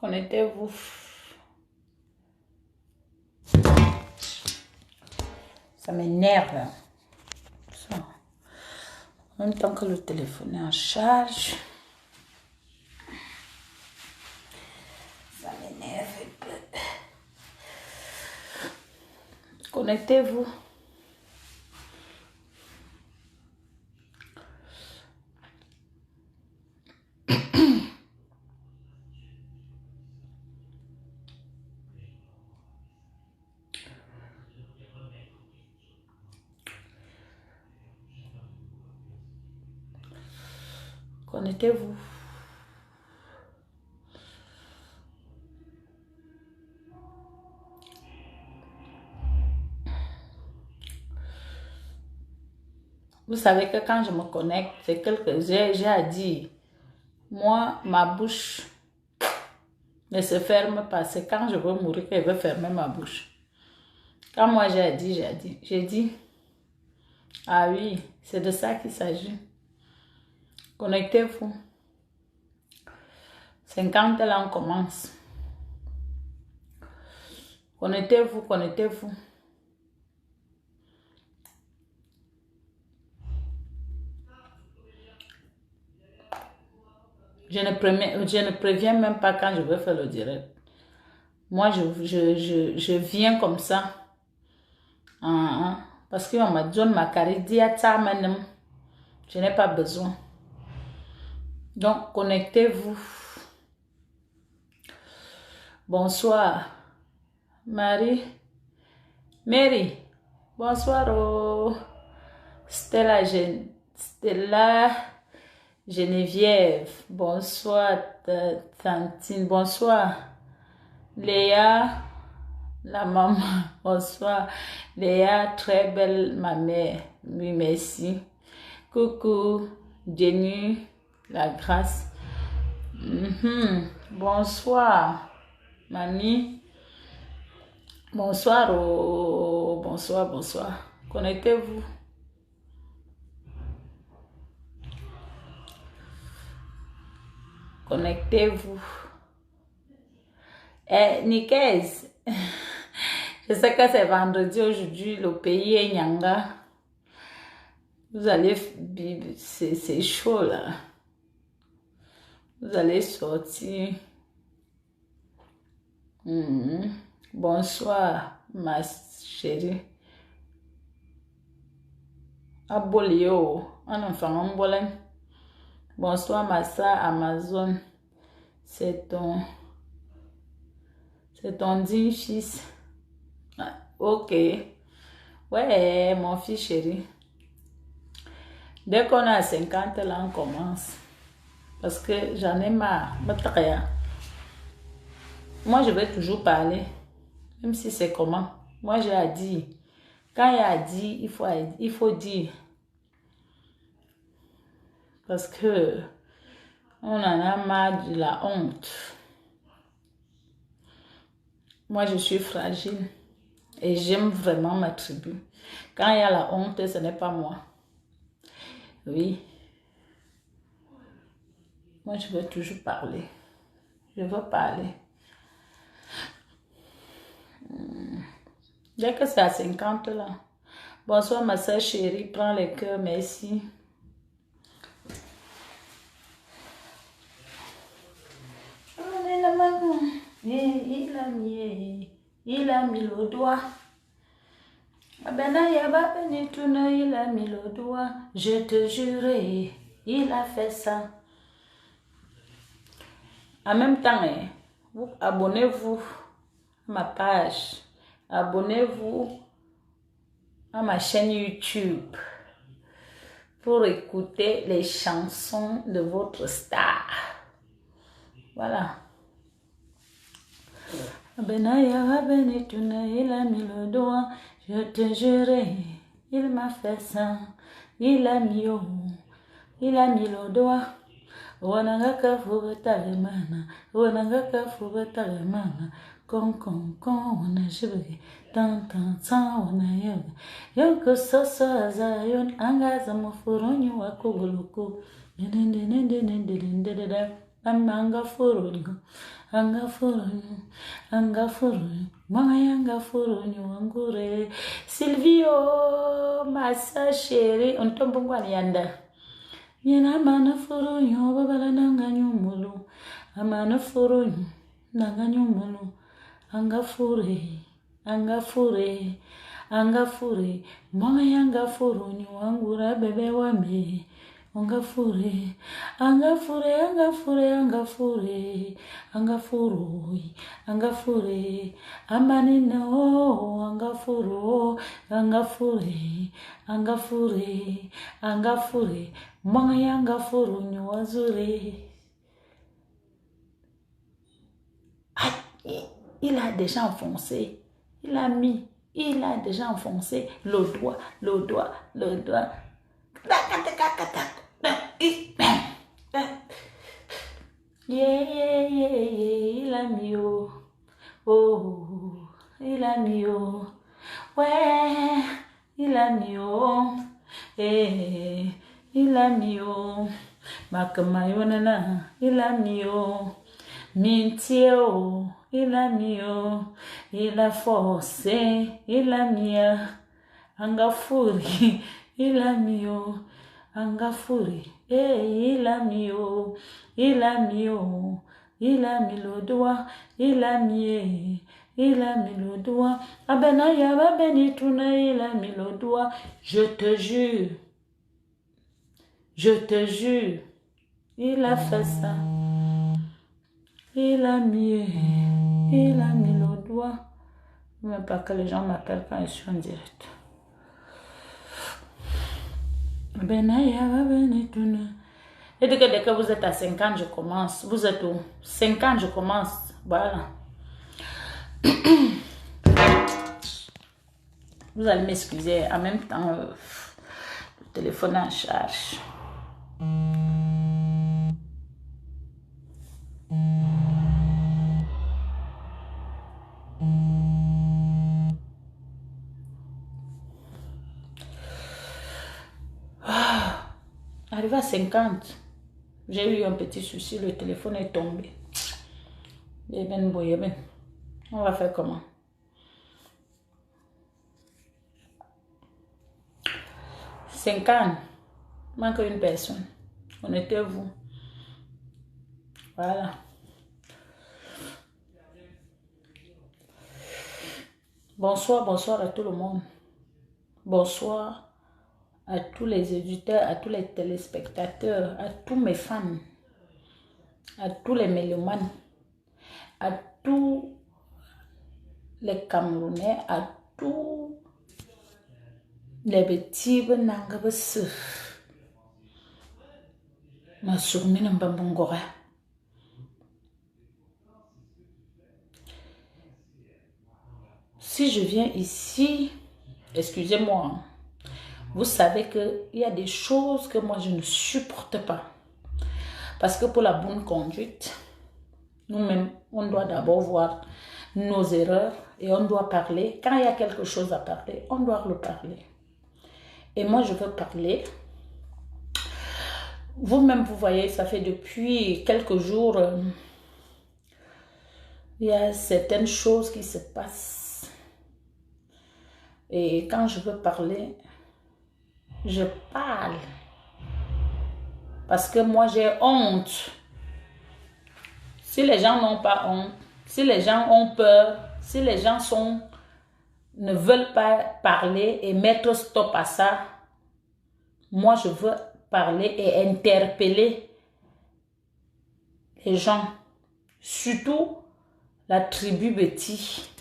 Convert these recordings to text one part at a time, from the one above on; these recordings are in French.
Connectez-vous. Ça m'énerve. Ça. En même temps que le téléphone est en charge. Ça m'énerve un peu. Connectez-vous. Connectez-vous. Vous savez que quand je me connecte, c'est quelque chose j'ai à dire. Moi, ma bouche ne se ferme pas. C'est quand je veux mourir que je veux fermer ma bouche. Quand moi j'ai à dire, j'ai à dire. J'ai dit, ah oui, c'est de ça qu'il s'agit. Connectez-vous. 50 là, on commence. Connectez-vous, connectez-vous. Je ne préviens même pas quand je veux faire le direct. Moi, je viens comme ça. Parce qu'on m'a dit, je n'ai pas besoin. Donc, connectez-vous. Bonsoir. Mary. Bonsoir. Oh. Stella Geneviève. Bonsoir. Tantine. Bonsoir. Léa. La maman. Bonsoir. Léa, très belle ma mère. Oui, merci. Coucou. Jenny. La grâce. Bonsoir. Mamie. Bonsoir. Oh. Bonsoir, bonsoir. Connectez-vous. Connectez-vous. Nikez, je sais que c'est vendredi aujourd'hui, le pays est Nyanga. Vous allez, c'est chaud là. Vous allez sortir. Bonsoir, ma chérie. Abolio, un enfant en bolin. Bonsoir, ma soeur Amazon. C'est ton digne fils. Ah, ok. Ouais, mon fils chéri. Dès qu'on a 50 là, on commence. Parce que j'en ai marre. Moi, je vais toujours parler. Même si c'est comment. Moi, j'ai à dire. Quand il y a à dire, il faut dire. Parce que on en a marre de la honte. Moi, je suis fragile. Et j'aime vraiment ma tribu. Quand il y a la honte, ce n'est pas moi. Oui. Moi, je veux toujours parler. Je veux parler. Dès que c'est à 50 là. Bonsoir, ma soeur chérie. Prends les cœurs, merci. Il a mis le doigt. Il a mis le doigt. Je te jure, il a fait ça. En même temps, vous abonnez-vous à ma page. Abonnez-vous à ma chaîne YouTube pour écouter les chansons de votre star. Voilà. Il a mis le doigt, je te jure, il m'a fait ça. Il a mis le doigt. Wanangaka fubatalemana, wanangaka fubatalemana, con, wana shibagi, tan, wana yoga. Yoko soso azayon, angaza mafuroni wakuguluku, amanga furungu, Angafurunyu, angafurunyu, angafurunyu, angure. Silvio, ma sœur chérie, on tombe en yanda. Yana mana furunyu, babala nanganyu mulu. Amana furunyu, nanganyu mulu. Angafure, angafure, angafure, angafurunyu, angura bebe wame. Angafure, angafure, angafure, angafure, angafurui, angafure, amanino, angafuro, angafure, angafure, angafure, angafuru nyuazure. Il a déjà enfoncé, il a déjà enfoncé le doigt, le doigt, le doigt. Yeah, il a mis oh, il a mis ouais, il a mis il a mis Makamayonana, il a mis Mintio, il a mis il a forcé, il a mis Angafuri, il a mis Angafuri, il a mis il a mis le doigt, il a mis le doigt. Abenaya, abenituna, il a mis le doigt. Je te jure, il a fait ça. Il a mis le doigt. Même pas que les gens m'appellent quand je suis en direct. Et dès que vous êtes à 50, je commence. Vous êtes où? 50, je commence. Voilà. Vous allez m'excuser. En même temps, le téléphone est en charge. Arrivé à 50, j'ai eu un petit souci, le téléphone est tombé. On va faire comment? Cinquante, manque une personne. On était vous. Voilà. Bonsoir, bonsoir à tout le monde. Bonsoir à tous les éditeurs, à tous les téléspectateurs, à tous mes fans, à tous les mélomanes, à tous les Camerounais, à tous les petits Nangabas. Ma sourmine Mbambongora. Si je viens ici, excusez-moi, vous savez qu'il y a des choses que moi je ne supporte pas. Parce que pour la bonne conduite, nous-mêmes, on doit d'abord voir nos erreurs et on doit parler. Quand il y a quelque chose à parler, on doit le parler. Et moi, je veux parler. Vous-même, vous voyez, ça fait depuis quelques jours, il y a certaines choses qui se passent. Et quand je veux parler, je parle. Parce que moi, j'ai honte. Si les gens n'ont pas honte, si les gens ont peur, si les gens ne veulent pas parler et mettre stop à ça, moi, je veux parler et interpeller les gens. Surtout la tribu Betty.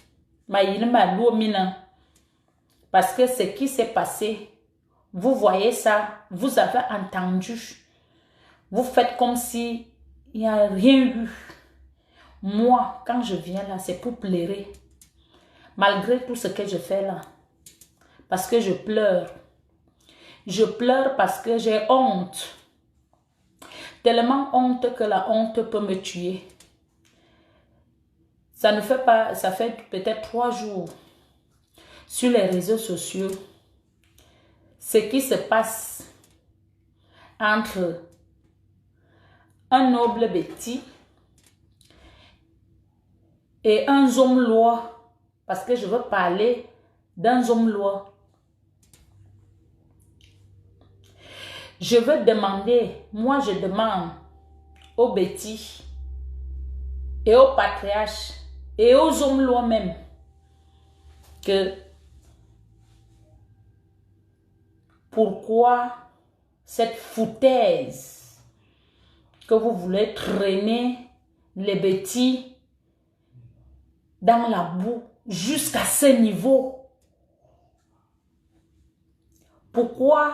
Parce que ce qui s'est passé, vous voyez ça, vous avez entendu. Vous faites comme si il n'y a rien eu. Moi, quand je viens là, c'est pour pleurer. Malgré tout ce que je fais là. Parce que je pleure. Je pleure parce que j'ai honte. Tellement honte que la honte peut me tuer. Ça ne fait pas, ça fait peut-être 3 jours sur les réseaux sociaux. Ce qui se passe entre un noble Betty et un homme loi, parce que je veux parler d'un homme loi. Je veux demander, moi je demande aux bêtis et aux patriarches et aux hommes lois même que pourquoi cette foutaise que vous voulez traîner les bêtis dans la boue jusqu'à ce niveau? Pourquoi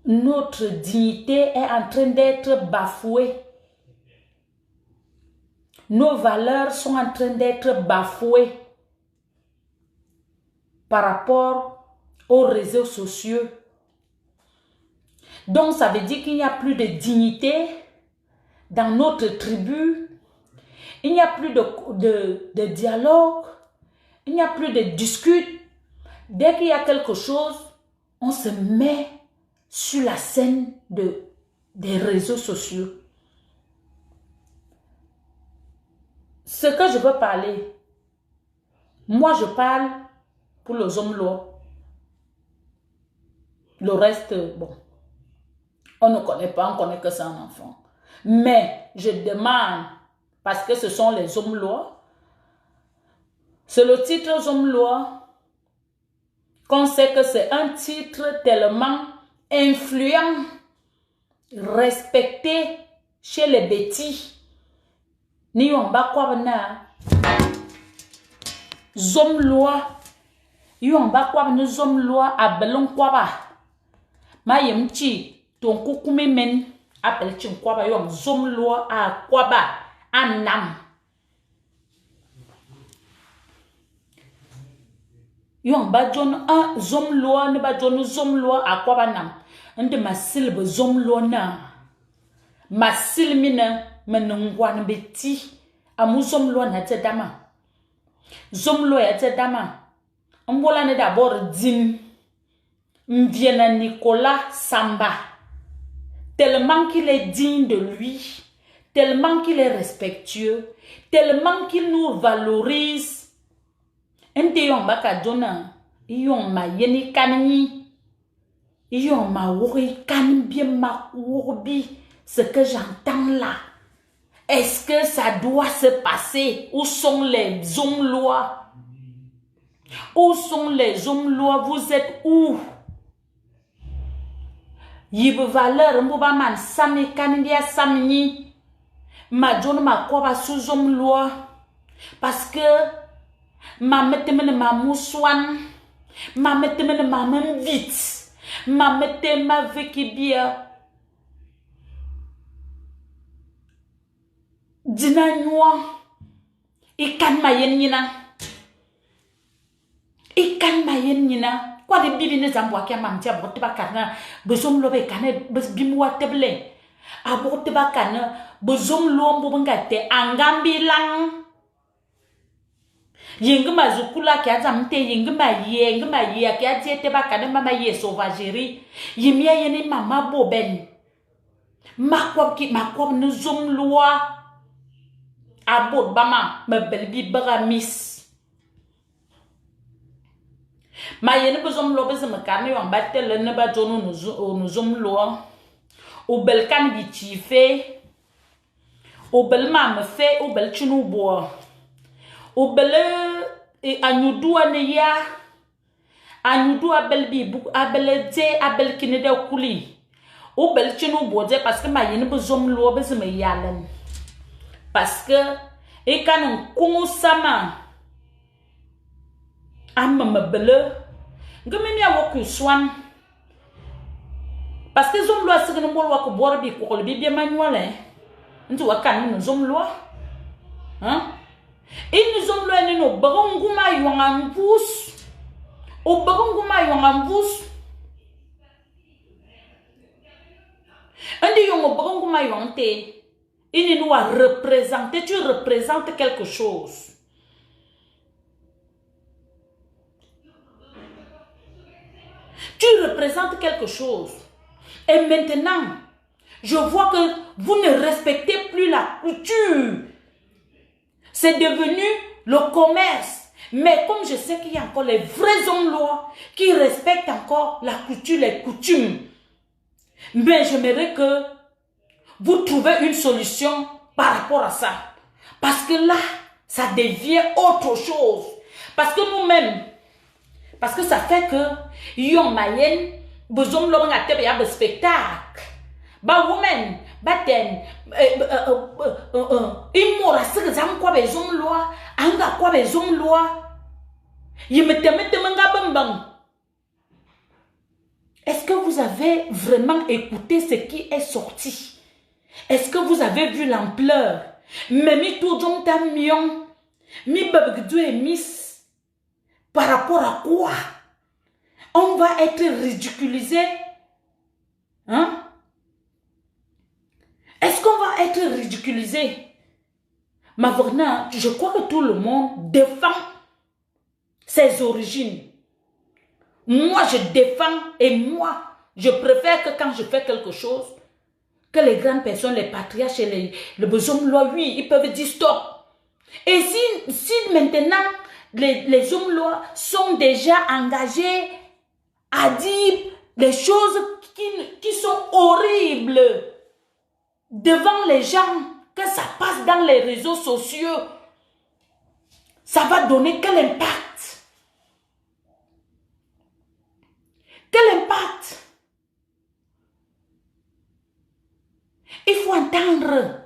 notre dignité est en train d'être bafouée? Nos valeurs sont en train d'être bafouées par rapport aux réseaux sociaux. Donc, ça veut dire qu'il n'y a plus de dignité dans notre tribu. Il n'y a plus de dialogue. Il n'y a plus de discute. Dès qu'il y a quelque chose, on se met sur la scène des réseaux sociaux. Ce que je veux parler, moi je parle pour les hommes lois. Le reste, bon, on ne connaît pas, on connaît que c'est un enfant. Mais je demande, parce que ce sont les hommes lois, c'est le titre aux hommes lois, qu'on sait que c'est un titre tellement influent, respecté chez les bêtis. Ni on ba kwa bana zom loi yon ba kwa bana zom loi abelon kwa ba ma yemchi ton kukume men apel chin kwa ba yon zom loi a kwa ba anam yon ba jon a zom loi ne ba jon zom loi a kwa ba nam ande masil be zom loi na masil mina menungwan beti amu zom loi na te dama zom loi ya te dama mbola ne d'abord din mviena Nicolas Samba tellement qu'il est digne de lui, tellement qu'il est respectueux, tellement qu'il nous valorise. Ente yon baka jona yon ma yeni kanini yon ma wori kan bien ma worbi. Ce que j'entends là, est-ce que ça doit se passer? Où sont les hommes lois? Où sont les hommes lois? Vous êtes où? Yib valeur mbuba man sami kandia samini ma jon ma koba sous hommes lois parce que ma metemene ma mouswan ma metemene ma même vite ma mette ma vekibia dina nyua ikan mayen nyina kwa de bibi ne zambwa kia mamtia bote bakana bezom lobe kane bez bimwa teble abote bakana bezom lombo bangate angambi lang yengma zukula kia zamte yengma ye kia tiete bakana mama ye sauvagerie yimia yene mama boben makwab ne zom loi abot bama me belbi bagamis ma yene bezom lo bezem karne yon batel ne ba jonu nous zom lo o bel kan bi chife o bel ma me fe o bel chinu bo o bel e anyudu ane ya anyudu abel bi bu abel de abel kine de kuli o bel chinu bo de parce que ma yene bezom lo bezem yalen parce que e kanon kungu sama amma bele ngame mi awoku swan parce que zom loi signo mol wako borbi ko bi bien manuel ntu wakan no zom loi hein in zom loi ni no bagonguma yongam bus o bagonguma yongam bus andi yongo bagonguma yonte il nous a représenté, tu représentes quelque chose. Tu représentes quelque chose. Et maintenant, je vois que vous ne respectez plus la couture. C'est devenu le commerce. Mais comme je sais qu'il y a encore les vrais hommes lois qui respectent encore la culture, les coutumes, mais j'aimerais que vous trouvez une solution par rapport à ça. Parce que là, ça devient autre chose. Parce que nous-mêmes, parce que ça fait que yon mayen, besoin de l'homme à spectacle. Bah, women, bah, ten, il m'aura ce que j'aime quoi, besoin de loi, anga quoi, besoin de loi. Il me teme, est-ce que vous avez vraiment écouté ce qui est sorti? Est-ce que vous avez vu l'ampleur? Mais mi tout donc ta mion, mi babgdou et miss, par rapport à quoi? On va être ridiculisé? Hein? Est-ce qu'on va être ridiculisé? Maintenant, je crois que tout le monde défend ses origines. Moi, je défends et moi, je préfère que quand je fais quelque chose, que les grandes personnes, les patriarches et les besoins de loi, oui, ils peuvent dire stop. Et si maintenant, les hommes lois sont déjà engagés à dire des choses qui sont horribles devant les gens, que ça passe dans les réseaux sociaux, ça va donner quel impact? Quel impact? Il faut entendre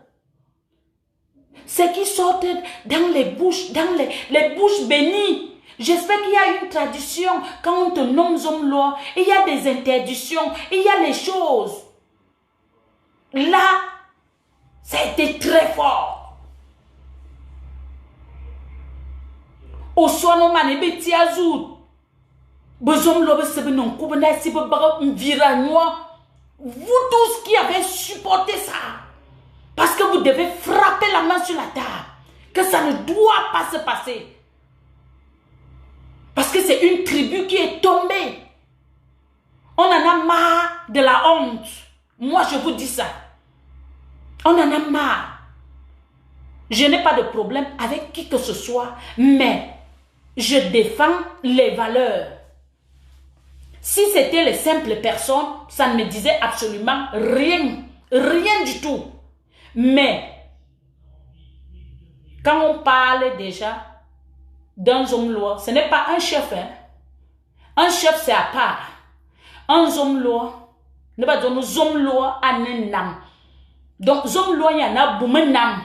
ce qui sort dans les bouches, les bouches bénies. J'espère qu'il y a une tradition. Quand on te nomme homme loi, il y a des interdictions, il y a les choses. Là, ça a été très fort. Au soir, on m'a dit, tiazout. Besoin de l'homme, c'est non, coubena, c'est pas vous tous qui avez supporté ça, parce que vous devez frapper la main sur la table, que ça ne doit pas se passer. Parce que c'est une tribu qui est tombée. On en a marre de la honte. Moi, je vous dis ça. On en a marre. Je n'ai pas de problème avec qui que ce soit, mais je défends les valeurs. Si c'était les simples personnes, ça ne me disait absolument rien. Rien du tout. Mais, quand on parle déjà d'un homme loi, ce n'est pas un chef. Hein? Un chef, c'est à part. Un homme loi, ne pas dire nous hommes loi à un nam. Donc, homme loi, il y en a beaucoup de nam.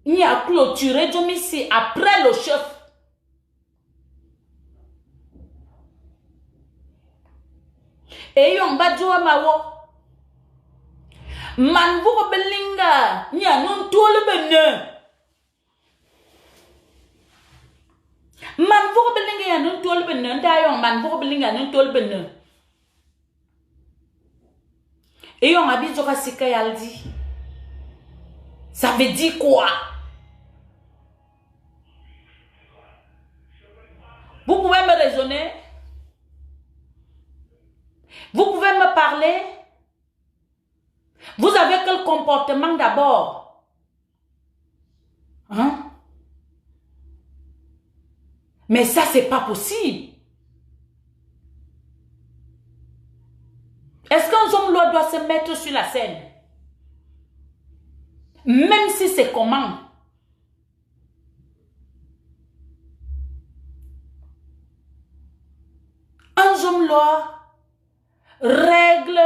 Il y a clôturé ici après le chef. Et yon badjoa mawo man buko belinga nya non tole benne man buko belinga ya non tole benne nda yon man buko belinga non tole benne et yon abi joka sika yaldi ça veut dire quoi? Vous pouvez me raisonner? Vous pouvez me parler? Vous avez quel comportement d'abord? Hein? Mais ça, c'est pas possible. Est-ce qu'un homme loi doit se mettre sur la scène? Même si c'est comment? Un homme loi règle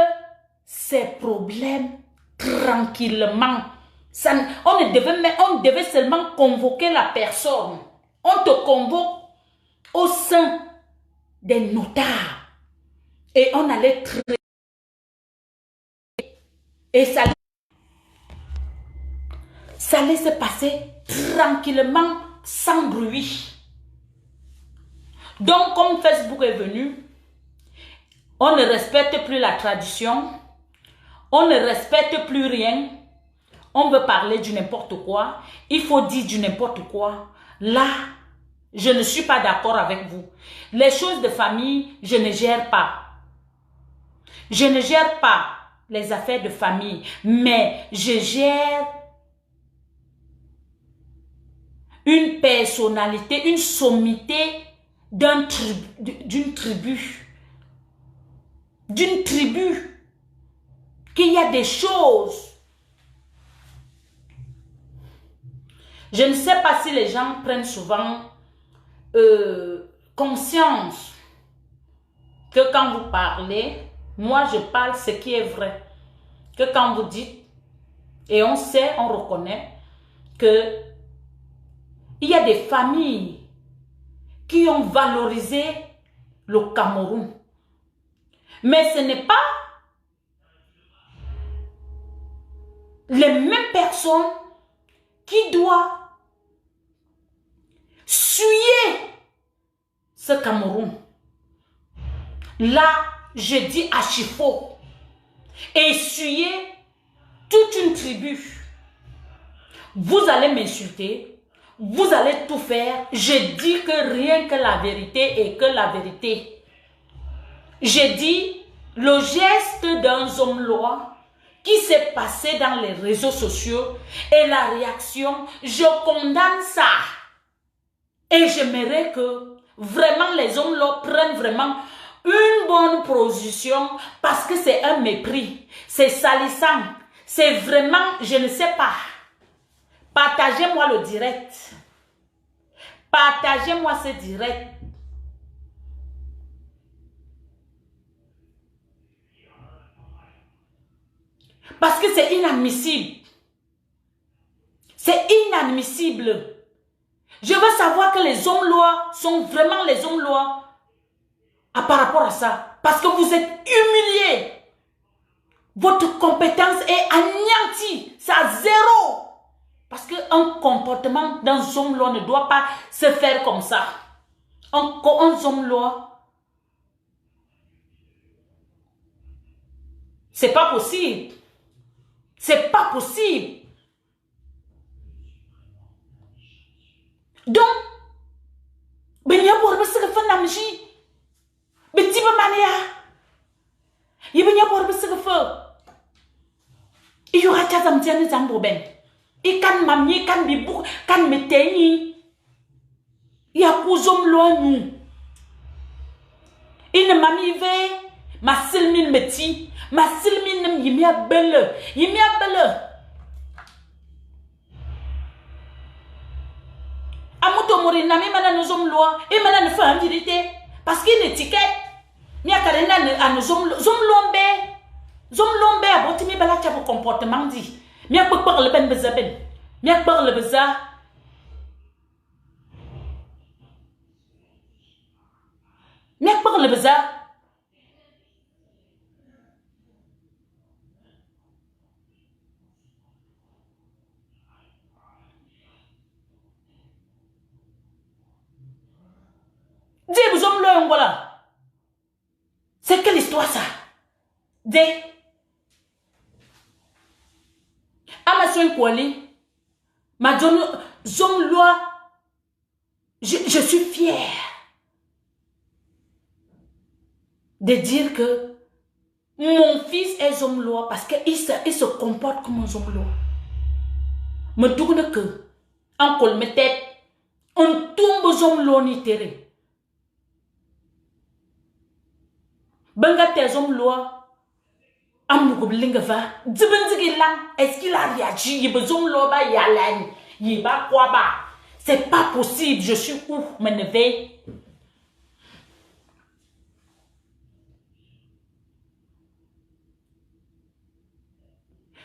ses problèmes tranquillement. Ça, on devait seulement convoquer la personne. On te convoque au sein des notaires. Et on allait traiter. Et ça allait se passer tranquillement, sans bruit. Donc, comme Facebook est venu, on ne respecte plus la tradition, on ne respecte plus rien, on veut parler du n'importe quoi, il faut dire du n'importe quoi. Là, je ne suis pas d'accord avec vous. Les choses de famille, je ne gère pas. Je ne gère pas les affaires de famille, mais je gère une personnalité, une sommité d'une tribu. D'une tribu. Qu'il y a des choses. Je ne sais pas si les gens prennent souvent conscience que quand vous parlez, moi je parle ce qui est vrai. Que quand vous dites, et on sait, on reconnaît que il y a des familles qui ont valorisé le Cameroun. Mais ce n'est pas les mêmes personnes qui doivent suyer ce Cameroun. Là, je dis à Chifo, essuyer toute une tribu. Vous allez m'insulter, vous allez tout faire. Je dis que rien que la vérité est que la vérité. Je dis le geste d'un homme loi qui s'est passé dans les réseaux sociaux et la réaction, je condamne ça. Et j'aimerais que vraiment les hommes loi prennent vraiment une bonne position parce que c'est un mépris, c'est salissant, c'est vraiment, je ne sais pas. Partagez-moi le direct. Partagez-moi ce direct. Parce que c'est inadmissible. C'est inadmissible. Je veux savoir que les hommes lois sont vraiment les hommes lois par rapport à ça. Parce que vous êtes humiliés. Votre compétence est anéantie. C'est à zéro. Parce qu'un comportement d'un homme loi ne doit pas se faire comme ça. Un homme loi, c'est pas possible. C'est pas possible. Donc, ben y a pour ce que fait namji, ben tiba mania, y ben y a pour ce que fait, il y aura tchazam tiane zambo ben, et quand mamie, quand bibou, quand meteni, y a kouzom loin nous, et ne mamie ve, ma silmine meti, ma silmine y mia belle, y mia belle. Amuto morina mi mana nous hommes loi et mana ne fait en vérité parce qu'il est étiquette mi a karena à nous hommes lombe a boti mi bala cha comportement dit mi a pokpok le ben bezaben mi a pokpok le beza mi a pokpok le beza dis vous hommes loi voilà. C'est quelle histoire ça? Des Amason Kwali, ma zone loi, je suis fière de dire que mon fils est homme loi parce qu'il se comporte comme un homme loi. Me tourne que, en col me tête, on tombe aux hommes loi ni terre. Benga tes hommes loi. Est-ce qu'il a réagi? Il a besoin de l'eau, il va quoi? C'est pas possible. Je suis où? Me lever.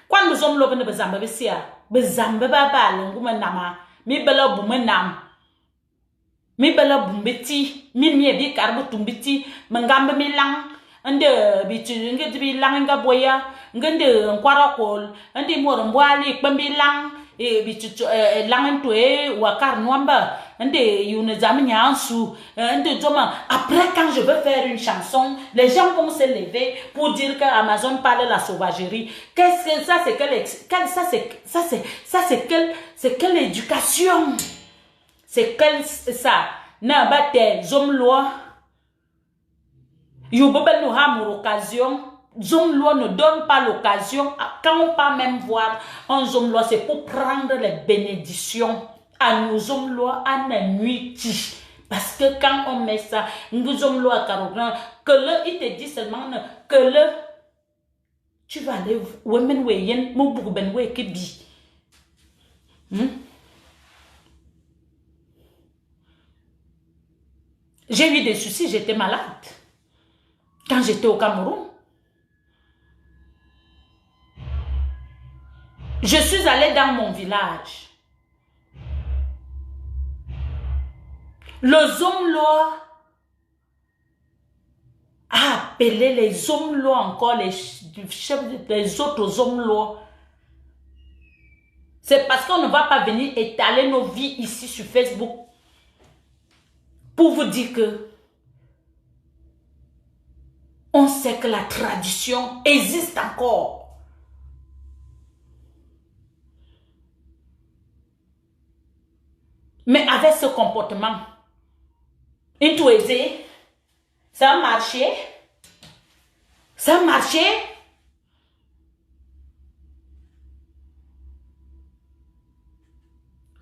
Quand nous sommes là, nous besoin de ça. Besoin de baba, l'ongou nama. Mi bela bumenam. Mi bela bumbeti. Mi bi karbo tumbeti. Mengamba mi lang. Ande bitu nge bi lang nga boya ngende nkwara kol ande mo mbwali kpambi lang e bitu lang to e wakar nwamba ande yune zamnya ansu ande joma. Après quand je veux faire une chanson, les gens vont se lever pour dire que Amazon parle de la sauvagerie. Qu'est-ce que ça? C'est quelle éducation? C'est quelle ça? Na bate zom loi. Nous avons l'occasion. Zone loi ne donne pas l'occasion. Quand on peut même voir un zone loi, c'est pour prendre les bénédictions à nos hommes lois à la nuit. Parce que quand on met ça, nous hommes lois à Caroline, que le, il te dit seulement que le, tu vas aller, women weyen, mon bourben we kebi. J'ai eu des soucis, j'étais malade. Quand j'étais au Cameroun. Je suis allée dans mon village. Le Zomlois a appelé les Zomlois encore, les chefs, les autres Zomlois. C'est parce qu'on ne va pas venir étaler nos vies ici sur Facebook pour vous dire que on sait que la tradition existe encore. Mais avec ce comportement, intuisé, ça a marché. Ça a marché.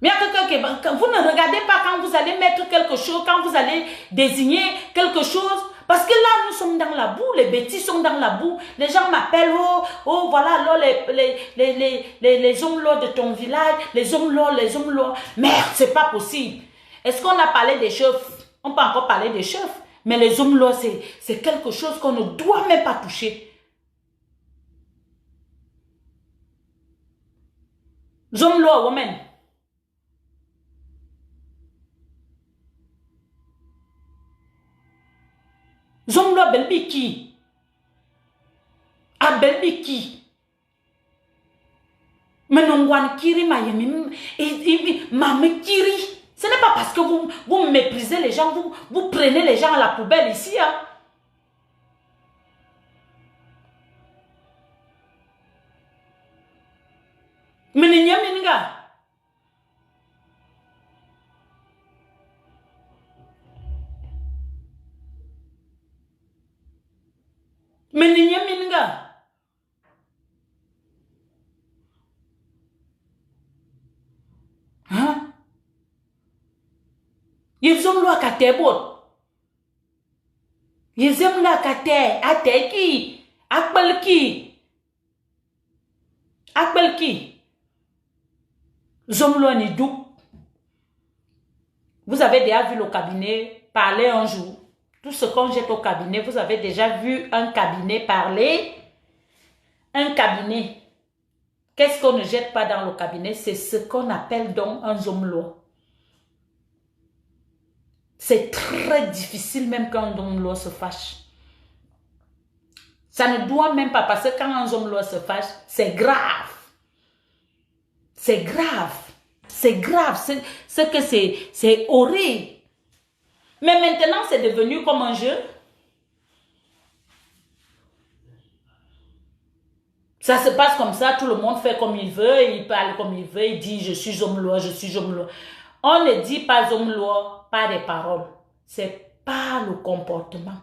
Mais vous ne regardez pas quand vous allez mettre quelque chose, quand vous allez désigner quelque chose. Parce que là, nous sommes dans la boue, les bêtises sont dans la boue. Les gens m'appellent, oh, voilà, là, les hommes là de ton village, les hommes là. Merde, c'est pas possible. Est-ce qu'on a parlé des chefs? On peut encore parler des chefs. Mais les hommes là, c'est quelque chose qu'on ne doit même pas toucher. Hommes là, women. Zomlo belbiki. A belbiki. Menongwan kiri ma yemi mame kiri. Ce n'est pas parce que vous méprisez les gens, vous prenez les gens à la poubelle ici. Hein. Meninga. Meninga. Hein? Ils ont l'eau à katebot. Ils aiment la kate. Ateki. Akbelki. Zomlo ni dou. Vous avez déjà vu le cabinet parler un jour. Tout ce qu'on jette au cabinet, vous avez déjà vu un cabinet parler. Un cabinet. Qu'est-ce qu'on ne jette pas dans le cabinet? C'est ce qu'on appelle donc un zomlo. C'est très difficile même quand un zomlo se fâche. Ça ne doit même pas, parce que quand un zomlo se fâche, c'est grave. C'est grave. C'est grave. C'est horrible. Mais maintenant, c'est devenu comme un jeu. Ça se passe comme ça, tout le monde fait comme il veut, il parle comme il veut, il dit je suis homme loi, je suis homme loi. On ne dit pas homme loi par des paroles, c'est pas le comportement.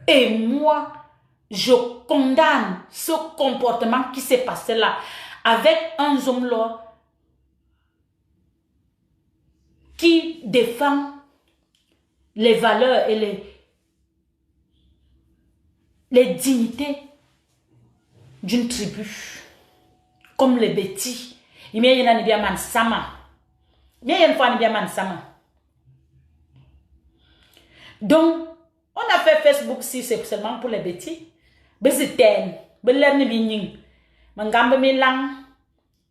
Et moi, je condamne ce comportement qui s'est passé là avec un homme loi qui défend les valeurs et les dignités d'une tribu, comme les bêtis. Il y a une bien man sama. Il y a une fois bien man sama. Donc, on a fait Facebook si c'est seulement pour les bêtis. Beziten, belerni bining, mangambe milang.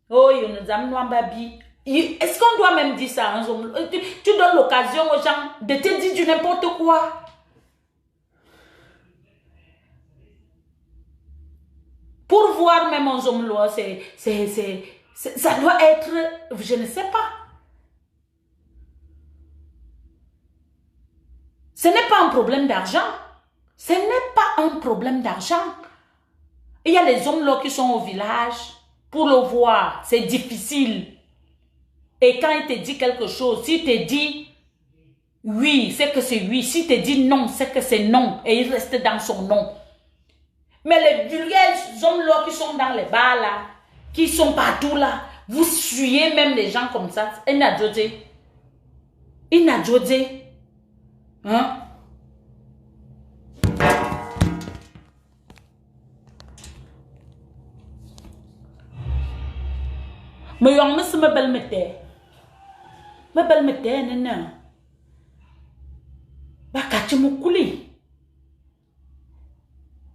Oh, il nous a mis est-ce qu'on doit même dire ça? Tu donnes l'occasion aux gens de te dire du n'importe quoi. Pour voir même un homme là, ça doit être, je ne sais pas. Ce n'est pas un problème d'argent. Ce n'est pas un problème d'argent. Il y a les hommes là qui sont au village. Pour le voir, c'est difficile. Et quand il te dit quelque chose, s'il te dit oui, c'est que c'est oui. S'il te dit non, c'est que c'est non. Et il reste dans son non. Mais les vulgaires hommes-là qui sont dans les bars là, qui sont partout là, vous suivez même les gens comme ça. Il n'a jodé. Il n'a jodé. Hein? Mais yon me se me belle mette. Me belle mette nena. Ba kati mukuli.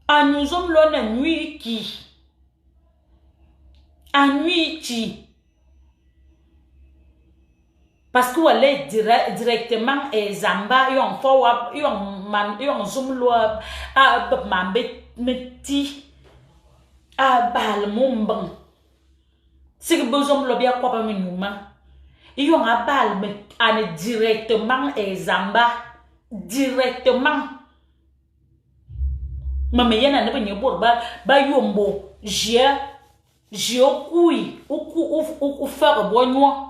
A nous sommes là na nuit qui. A nuit qui. Parce que elle est directement et zamba yon forward yon zoom lo a mambe meti a bal mumbang. Si que besoin de bien quoi pas minuma. Yon a bal me ane directement et zamba directement. Mama yana ne benye bor ba yombo jia kui ou faire bonnois.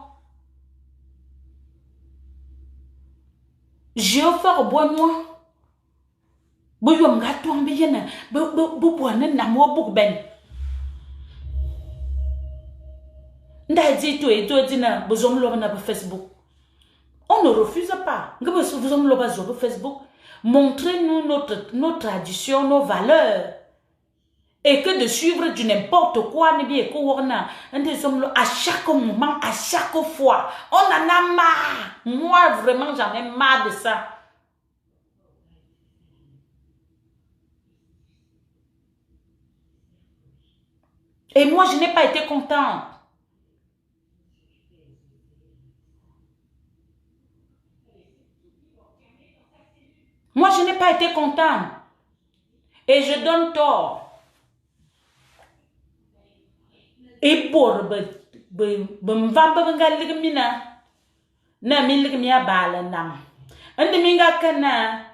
Je vais faire bonnois. Bu yom gato ambe yana bu boine na mo buk ben. Nda dit to et to dina besoin lo na Facebook. On ne refuse pas. Nga besoin lo ba zo Facebook. Montrez-nous nos traditions, nos valeurs. Et que de suivre du n'importe quoi, à chaque moment, à chaque fois, on en a marre. Moi, vraiment, j'en ai marre de ça. Et moi, je n'ai pas été contente. Moi, je n'ai pas été contente. Et je donne tort. Et pour na miligmia bala nam ande minga kana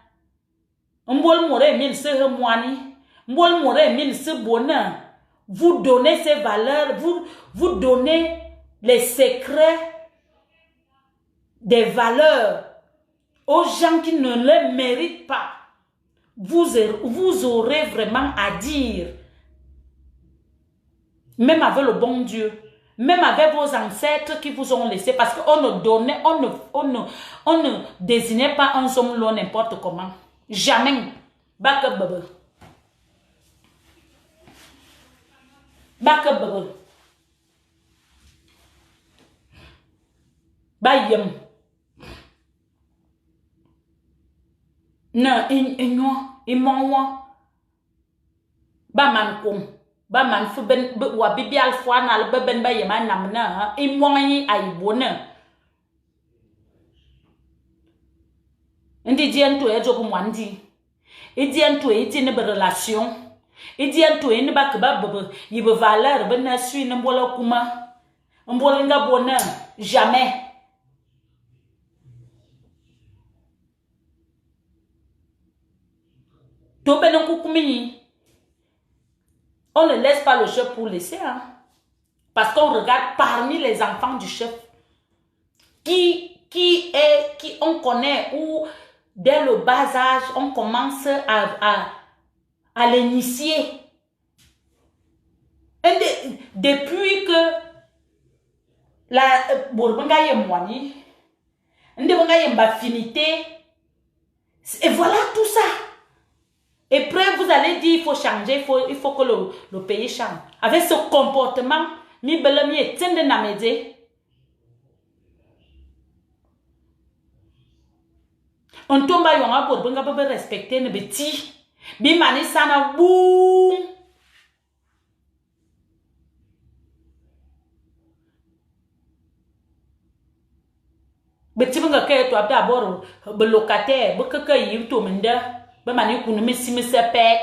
mbol more min se moani mbol more min se bona. Vous donnez ces valeurs, vous donnez les secrets des valeurs aux gens qui ne les méritent pas. Vous aurez vraiment à dire, même avec le bon Dieu, même avec vos ancêtres qui vous ont laissé, parce qu'on ne donnait, on ne désignait pas un homme là n'importe comment. Jamais. Baka baba. Baka baba. Bayem. Non, il ba man kom. Ba man fu ben wa bibial fwa na le ben ba yema nam na i moyi aibona ndi diento e jobu mwandi i diento e ti ne be relation i diento e ne ba ke ba bebe yi be valeur be na sui ne mbola kuma mbola nga bona jamais. To ben ko kumini. On ne laisse pas le chef pour laisser. Hein? Parce qu'on regarde parmi les enfants du chef. Qui on connaît ou dès le bas âge, on commence à l'initier. Depuis que la Bourbanga est moinie, affinité, et voilà tout ça. Et après, vous allez dire, il faut changer, il faut que le pays change. Avec ce comportement, mi belami est tende namede. On tombe à yon pour benga bebe respecter ne beti. Bi mani sana boum. Beti benga kaya to abda boro be locataire be kaka yim to menda. Ba mani kunu misi pek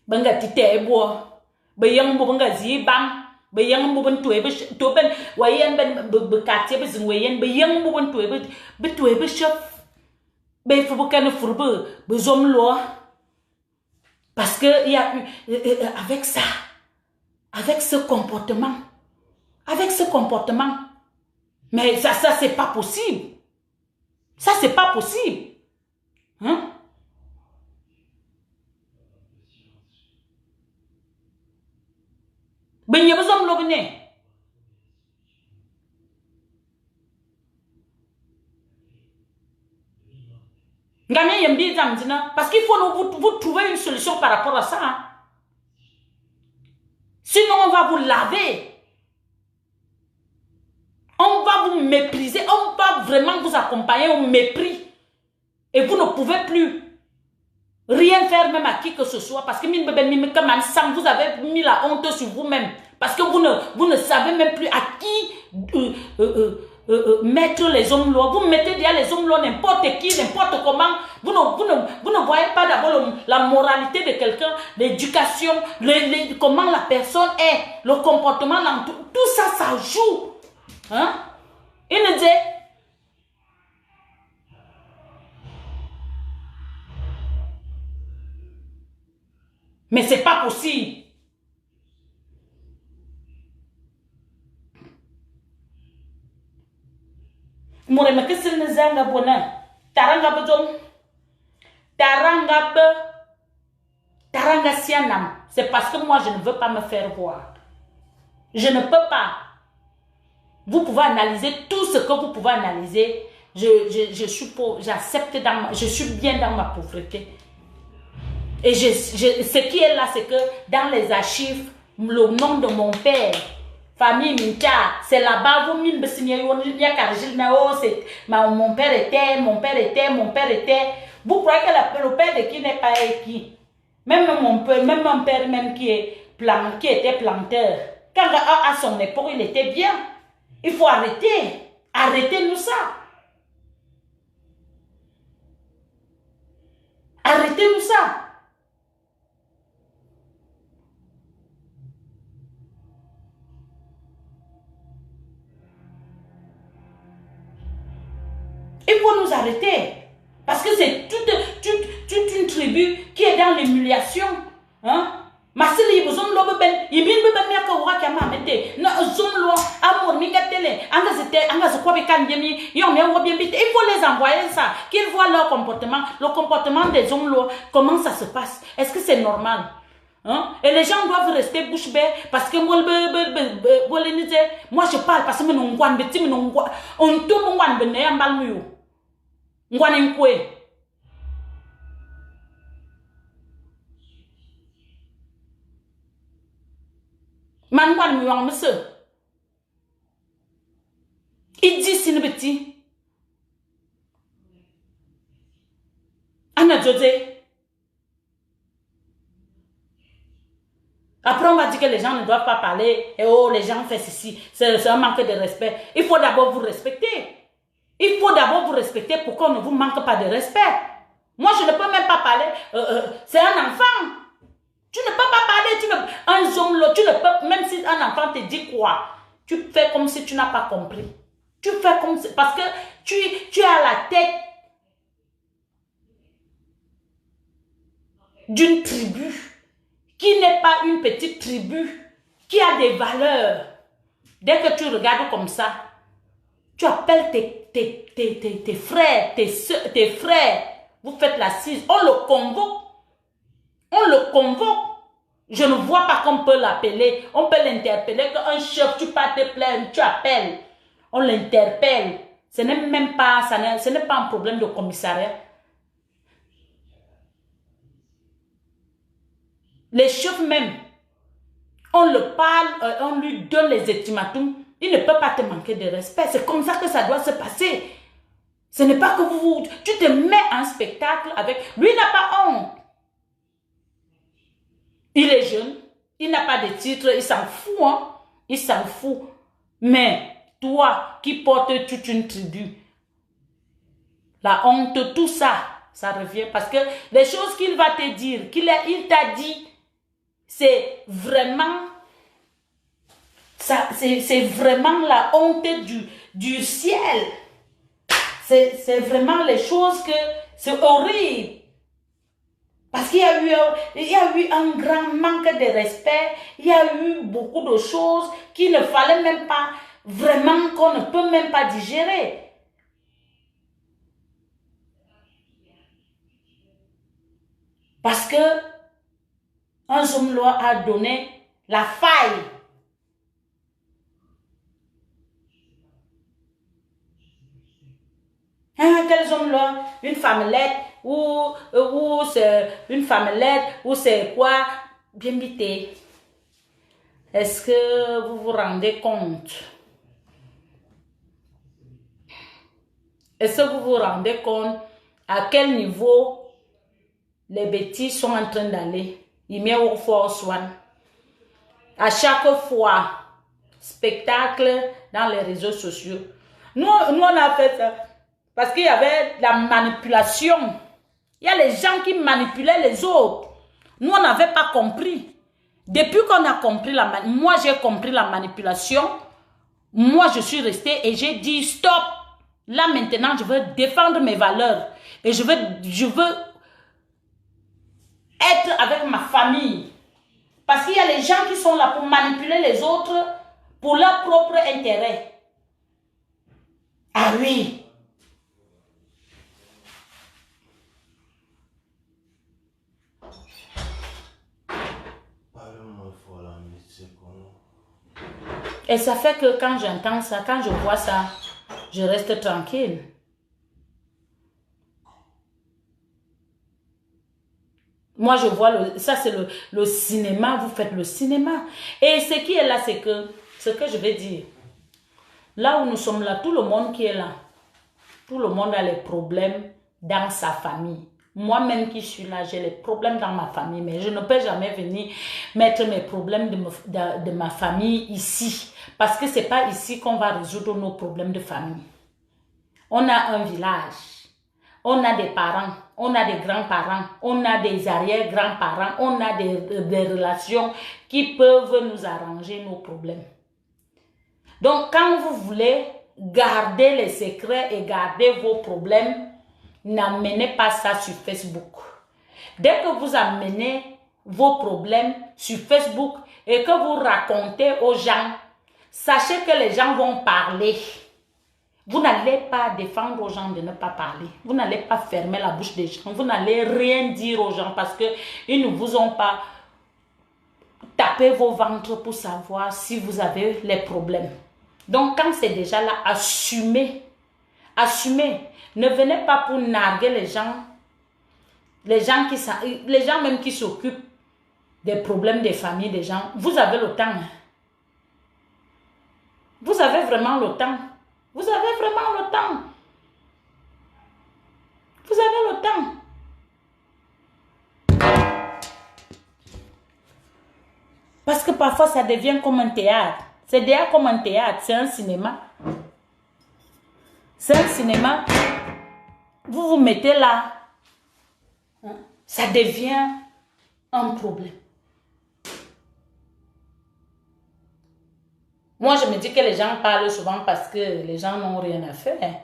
banga tite bo ba yang bo banga zi bam ba yang bo ban tuwe to ben wayen ben be katie be zin wayen ba yang bo ban tuwe be chef be fu bo kan furbe be zom lo parce que il y a avec ça, avec ce comportement mais ça c'est pas possible, ça c'est pas possible, hein? Ben y a besoin de l'obtenir. Parce qu'il faut vous trouver une solution par rapport à ça. Hein. Sinon, on va vous laver. On va vous mépriser. On va vraiment vous accompagner au mépris. Et vous ne pouvez plus rien faire même à qui que ce soit. Parce que vous avez mis la honte sur vous-même. Parce que vous ne savez même plus à qui mettre les hommes lois. Vous mettez déjà les hommes lois n'importe qui, n'importe comment. Vous ne voyez pas d'abord la moralité de quelqu'un, l'éducation, comment la personne est, le comportement, tout ça, ça joue. Hein? Il nous dit, mais c'est pas possible. Moureme que c'est le zanga bonheur. Taranga bedom. Taranga sianam. C'est parce que moi je ne veux pas me faire voir. Je ne peux pas. Vous pouvez analyser tout ce que vous pouvez analyser. Je suis pauvre, j'accepte, je suis bien dans ma pauvreté. Et ce qui est là, c'est que dans les archives, le nom de mon père, famille Mincha, c'est là-bas, vous m'in bessigné, mon père était. Vous croyez que le père de qui n'est pas qui? Même mon père, même qui était planteur, quand à son époque, il était bien. Il faut arrêter. Arrêtez-nous ça. Arrêtez-nous ça. Il faut nous arrêter. Parce que c'est toute une tribu qui est dans l'humiliation. Hein? Masili besoin lobe ben yimin be ben ka wa ka ma mete na zomlo amour minga télé anga se quoi be kan yemi yo me wo bien il faut les envoyer ça qu'ils voient leur comportement, le comportement des zomlo, comment ça se passe, est-ce que c'est normal? Hein? Et les gens doivent rester bouche bée parce que moi je parle parce que on tourne ngwan be ne ambal mu ngwan enkwe. Man mi wang monsieur. Il dit si ne petit. Anna José. Après on va dire que les gens ne doivent pas parler. Et oh les gens font ceci. C'est un manque de respect. Il faut d'abord vous respecter. Il faut d'abord vous respecter pour qu'on ne vous manque pas de respect. Moi je ne peux même pas parler. C'est un enfant. Tu ne peux pas parler, un homme, tu ne peux, même si un enfant te dit quoi, tu fais comme si tu n'as pas compris. Tu fais comme si, parce que tu as la tête d'une tribu qui n'est pas une petite tribu, qui a des valeurs. Dès que tu regardes comme ça, tu appelles tes frères, tes frères, vous faites l'assise, on le convoque. On le convoque. Je ne vois pas qu'on peut l'appeler. On peut l'interpeller. Qu'un chef, tu pars te plaindre, tu appelles. On l'interpelle. Ce n'est même pas, ce n'est pas un problème de commissariat. Les chefs même, on le parle, on lui donne les ultimatums. Il ne peut pas te manquer de respect. C'est comme ça que ça doit se passer. Ce n'est pas que tu te mets en spectacle avec... Lui n'a pas honte. Il est jeune, il n'a pas de titre, il s'en fout, hein? Il s'en fout. Mais toi qui portes toute une tribu, la honte, tout ça, ça revient. Parce que les choses qu'il va te dire, il t'a dit, c'est vraiment, c'est vraiment la honte du ciel. C'est vraiment les choses que, c'est horrible. Parce qu'il y a eu un grand manque de respect, il y a eu beaucoup de choses qu'il ne fallait même pas, vraiment qu'on ne peut même pas digérer. Parce que un homme loi a donné la faille Hein, quels hommes-là? Une femmelette ou c'est une femmelette ou c'est quoi? Bien vite. Est-ce que vous vous rendez compte? Est-ce que vous vous rendez compte à quel niveau les bêtises sont en train d'aller? Il met au Force One. À chaque fois, spectacle dans les réseaux sociaux. Nous on a fait ça parce qu'il y avait la manipulation. Il y a les gens qui manipulaient les autres. Nous, on n'avait pas compris. Depuis qu'on a compris moi j'ai compris la manipulation. Moi, je suis restée et j'ai dit stop. Là, maintenant, je veux défendre mes valeurs. Et je veux être avec ma famille. Parce qu'il y a les gens qui sont là pour manipuler les autres pour leur propre intérêt. Ah oui. Et ça fait que quand j'entends ça, quand je vois ça, je reste tranquille. Moi, je vois, ça c'est le cinéma, vous faites le cinéma. Et ce qui est là, c'est que, ce que je vais dire, là où nous sommes là, tout le monde qui est là, tout le monde a les problèmes dans sa famille. Moi-même qui suis là, j'ai les problèmes dans ma famille, mais je ne peux jamais venir mettre mes problèmes de ma famille ici. Parce que ce n'est pas ici qu'on va résoudre nos problèmes de famille. On a un village, on a des parents, on a des grands-parents, on a des arrière-grands-parents, on a des relations qui peuvent nous arranger nos problèmes. Donc, quand vous voulez garder les secrets et garder vos problèmes, n'amenez pas ça sur Facebook. Dès que vous amenez vos problèmes sur Facebook et que vous racontez aux gens, sachez que les gens vont parler. Vous n'allez pas défendre aux gens de ne pas parler. Vous n'allez pas fermer la bouche des gens. Vous n'allez rien dire aux gens parce qu'ils ne vous ont pas tapé vos ventres pour savoir si vous avez les problèmes. Donc, quand c'est déjà là, assumez. Assumez. Ne venez pas pour narguer les gens même qui s'occupent des problèmes des familles des gens. Vous avez le temps. Vous avez vraiment le temps. Vous avez vraiment le temps. Vous avez le temps. Parce que parfois, ça devient comme un théâtre. C'est déjà comme un théâtre. C'est un cinéma. C'est un cinéma. Vous vous mettez là. Ça devient un problème. Moi, je me dis que les gens parlent souvent parce que les gens n'ont rien à faire.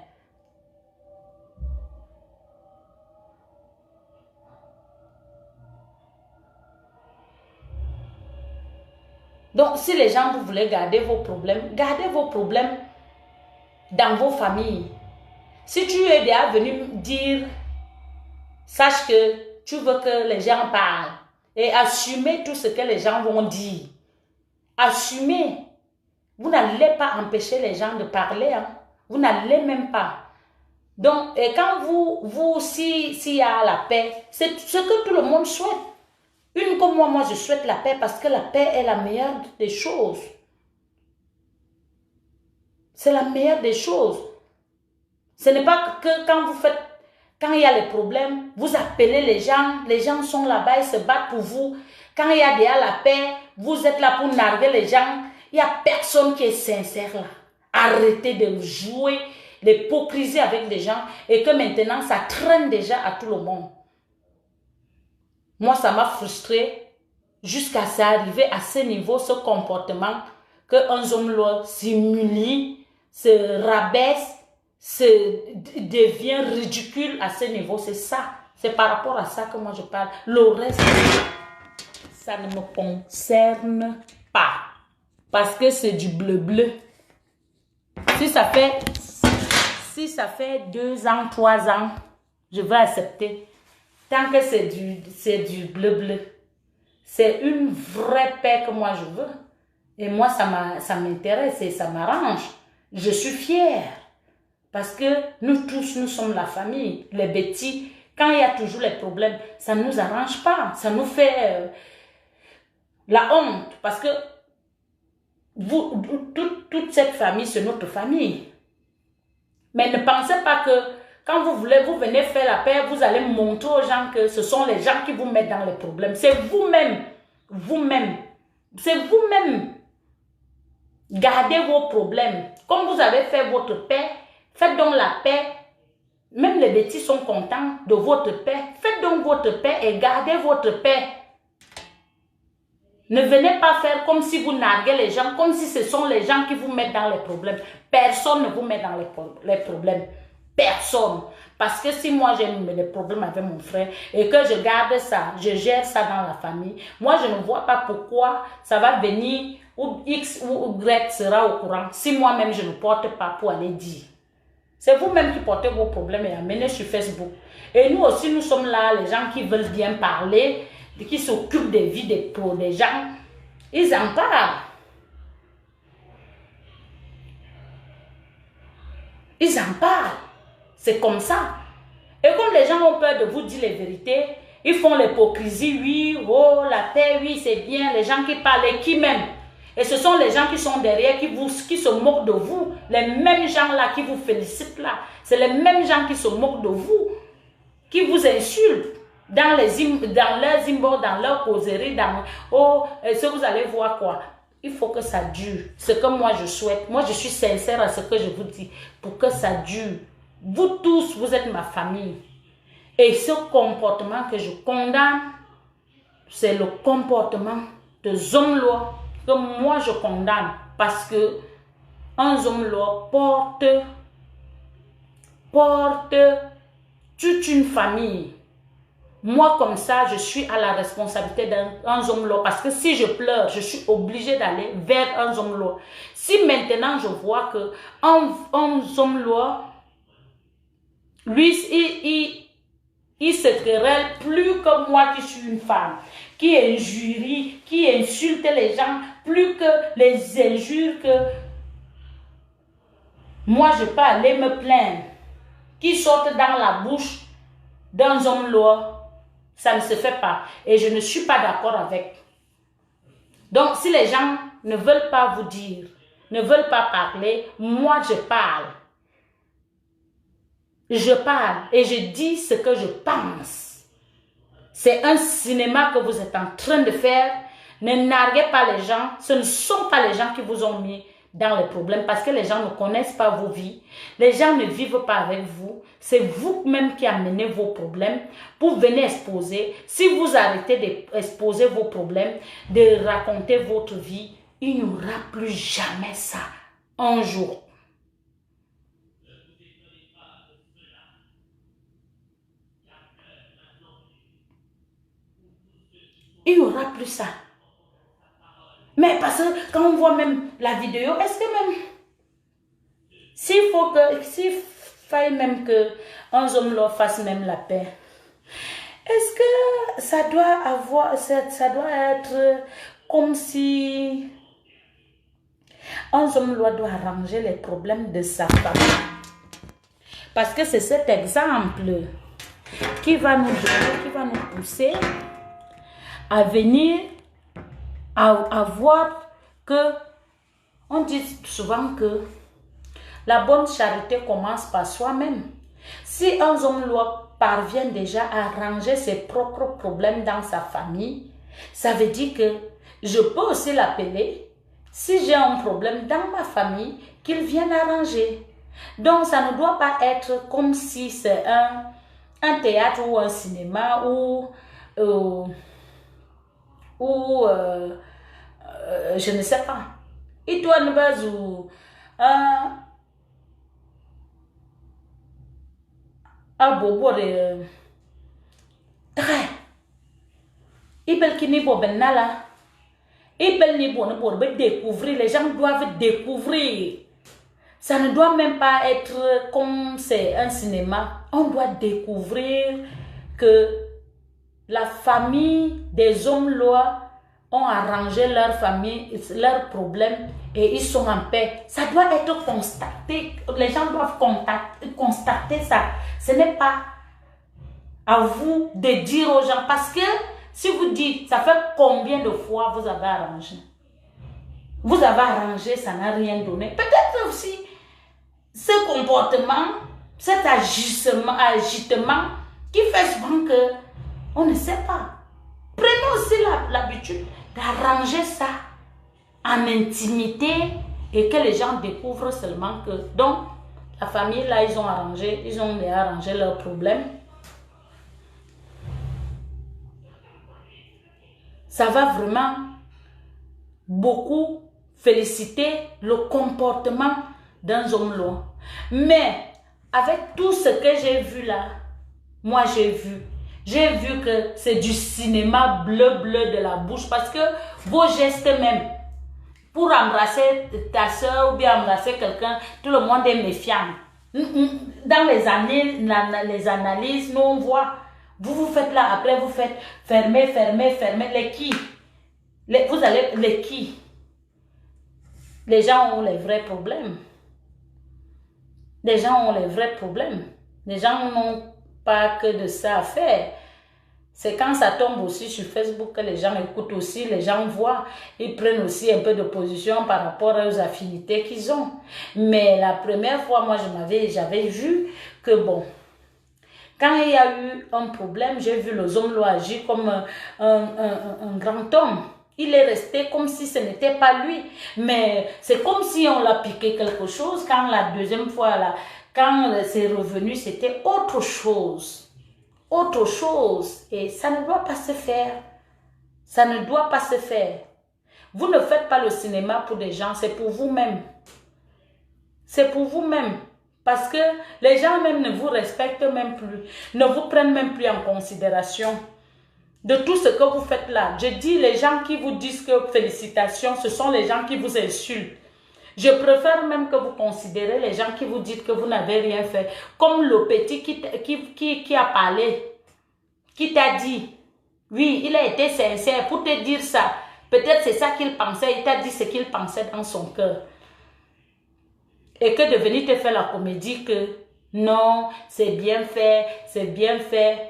Donc, si les gens, vous voulez garder vos problèmes dans vos familles. Si tu es déjà venu dire, sache que tu veux que les gens parlent et assumer tout ce que les gens vont dire. Assumez. Vous n'allez pas empêcher les gens de parler. Hein? Vous n'allez même pas. Donc, et quand s'il y a la paix, c'est ce que tout le monde souhaite. Une comme moi, je souhaite la paix parce que la paix est la meilleure des choses. C'est la meilleure des choses. Ce n'est pas que quand il y a les problèmes, vous appelez les gens sont là-bas, ils se battent pour vous. Quand il y a déjà la paix, vous êtes là pour narguer les gens. Il n'y a personne qui est sincère là. Arrêtez de jouer l'hypocrisie avec les gens et que maintenant ça traîne déjà à tout le monde. Moi, ça m'a frustré jusqu'à ça arriver à ce niveau, ce comportement qu'un homme s'humilie, se rabaisse, devient ridicule à ce niveau. C'est ça. C'est par rapport à ça que moi je parle. Le reste, ça ne me concerne pas. Parce que c'est du bleu-bleu. Si ça fait 2 ans, 3 ans, je vais accepter. Tant que c'est du bleu-bleu. C'est une vraie paix que moi je veux. Et moi, ça m'intéresse et ça m'arrange. Je suis fière. Parce que nous tous, nous sommes la famille. Les bêtis, quand il y a toujours les problèmes, ça ne nous arrange pas. Ça nous fait la honte. Parce que toute cette famille, c'est notre famille. Mais ne pensez pas que quand vous venez faire la paix, vous allez montrer aux gens que ce sont les gens qui vous mettent dans les problèmes. C'est vous-même. Vous-même. C'est vous-même. Gardez vos problèmes. Comme vous avez fait votre paix, faites donc la paix. Même les bêtis sont contents de votre paix. Faites donc votre paix et gardez votre paix. Ne venez pas faire comme si vous narguez les gens, comme si ce sont les gens qui vous mettent dans les problèmes. Personne ne vous met dans les problèmes. Personne. Parce que si moi j'ai des problèmes avec mon frère et que je garde ça, je gère ça dans la famille, moi je ne vois pas pourquoi ça va venir ou X ou Y sera au courant si moi-même je ne porte pas pour aller dire. C'est vous-même qui portez vos problèmes et amenez sur Facebook. Et nous aussi, nous sommes là, les gens qui veulent bien parler, qui s'occupent des vies des gens. Ils en parlent. Ils en parlent. C'est comme ça. Et comme les gens ont peur de vous dire les vérités, ils font l'hypocrisie, oui, oh, la paix, oui, c'est bien. Les gens qui parlent et qui m'aiment. Et ce sont les gens qui sont derrière, qui se moquent de vous. Les mêmes gens là qui vous félicitent là. C'est les mêmes gens qui se moquent de vous. Qui vous insultent. Dans leurs inbox, dans leurs causeries, oh, est-ce que vous allez voir quoi? Il faut que ça dure. Ce que moi je souhaite. Moi je suis sincère à ce que je vous dis. Pour que ça dure. Vous tous, vous êtes ma famille. Et ce comportement que je condamne, c'est le comportement de Zomloa que moi je condamne. Parce que un Zomloa porte toute une famille. Moi, comme ça, je suis à la responsabilité d'un Zomloa. Parce que si je pleure, je suis obligée d'aller vers un Zomloa. Si maintenant je vois que un Zomloa, lui, il se querelle plus que moi qui suis une femme, qui injurie, qui insulte les gens, plus que les injures que moi je peux aller me plaindre, qui sortent dans la bouche d'un Zomloa. Ça ne se fait pas. Et je ne suis pas d'accord avec. Donc, si les gens ne veulent pas vous dire, ne veulent pas parler, moi, je parle. Je parle et je dis ce que je pense. C'est un cinéma que vous êtes en train de faire. Ne narguez pas les gens. Ce ne sont pas les gens qui vous ont mis dans les problèmes parce que les gens ne connaissent pas vos vies. Les gens ne vivent pas avec vous. C'est vous-même qui amenez vos problèmes pour venir exposer. Si vous arrêtez d'exposer vos problèmes, de raconter votre vie, il n'y aura plus jamais ça un jour. Il n'y aura plus ça. Mais parce que quand on voit même la vidéo, est-ce que même s'il faille même que un Zomloa fasse même la paix, est-ce que ça doit être comme si un Zomloa doit arranger les problèmes de sa famille? Parce que c'est cet exemple qui va nous donner, qui va nous pousser à venir à voir que, on dit souvent que la bonne charité commence par soi-même. Si un Zomloa parvient déjà à arranger ses propres problèmes dans sa famille, ça veut dire que je peux aussi l'appeler, si j'ai un problème dans ma famille, qu'il vienne arranger. Donc ça ne doit pas être comme si c'est un théâtre ou un cinéma ou je ne sais pas. Et toi, ne vas un bobo de très. Il peut qu'il n'y ait pas là. Il peut n'y pas découvrir. Les gens doivent découvrir. Ça ne doit même pas être comme c'est un cinéma. On doit découvrir que la famille des Zomloa ont arrangé leur famille, leurs problèmes et ils sont en paix. Ça doit être constaté. Les gens doivent constater ça. Ce n'est pas à vous de dire aux gens. Parce que si vous dites, ça fait combien de fois vous avez arrangé? Vous avez arrangé, ça n'a rien donné. Peut-être aussi ce comportement, cet agitement qui fait souvent que on ne sait pas. Prenez aussi l'habitude d'arranger ça en intimité et que les gens découvrent seulement que, donc, la famille, là, ils ont arrangé leurs problèmes. Ça va vraiment beaucoup féliciter le comportement d'un homme loin. Mais avec tout ce que j'ai vu là, moi j'ai vu que c'est du cinéma bleu de la bouche parce que vos gestes même, pour embrasser ta soeur ou bien embrasser quelqu'un, tout le monde est méfiant. Dans les analyses, nous on voit, vous faites là, après vous faites fermer, les qui? Vous allez, les qui? Les gens ont les vrais problèmes. Les gens ont les vrais problèmes. Les gens n'ont pas que de ça à faire. C'est quand ça tombe aussi sur Facebook que les gens écoutent aussi, les gens voient, ils prennent aussi un peu de position par rapport aux affinités qu'ils ont. Mais la première fois, moi, j'avais vu que bon, quand il y a eu un problème, j'ai vu le Zomlo agir comme un grand homme. Il est resté comme si ce n'était pas lui. Mais c'est comme si on l'a piqué quelque chose. Quand la deuxième fois, là, quand c'est revenu, c'était autre chose. Autre chose. Et ça ne doit pas se faire. Ça ne doit pas se faire. Vous ne faites pas le cinéma pour des gens, c'est pour vous-même. C'est pour vous-même. Parce que les gens même ne vous respectent même plus. Ne vous prennent même plus en considération. De tout ce que vous faites là. Je dis les gens qui vous disent que félicitations, ce sont les gens qui vous insultent. Je préfère même que vous considérez les gens qui vous disent que vous n'avez rien fait. Comme le petit qui a parlé, qui t'a dit, oui, il a été sincère pour te dire ça. Peut-être c'est ça qu'il pensait, il t'a dit ce qu'il pensait dans son cœur. Et que de venir te faire la comédie que non, c'est bien fait, c'est bien fait.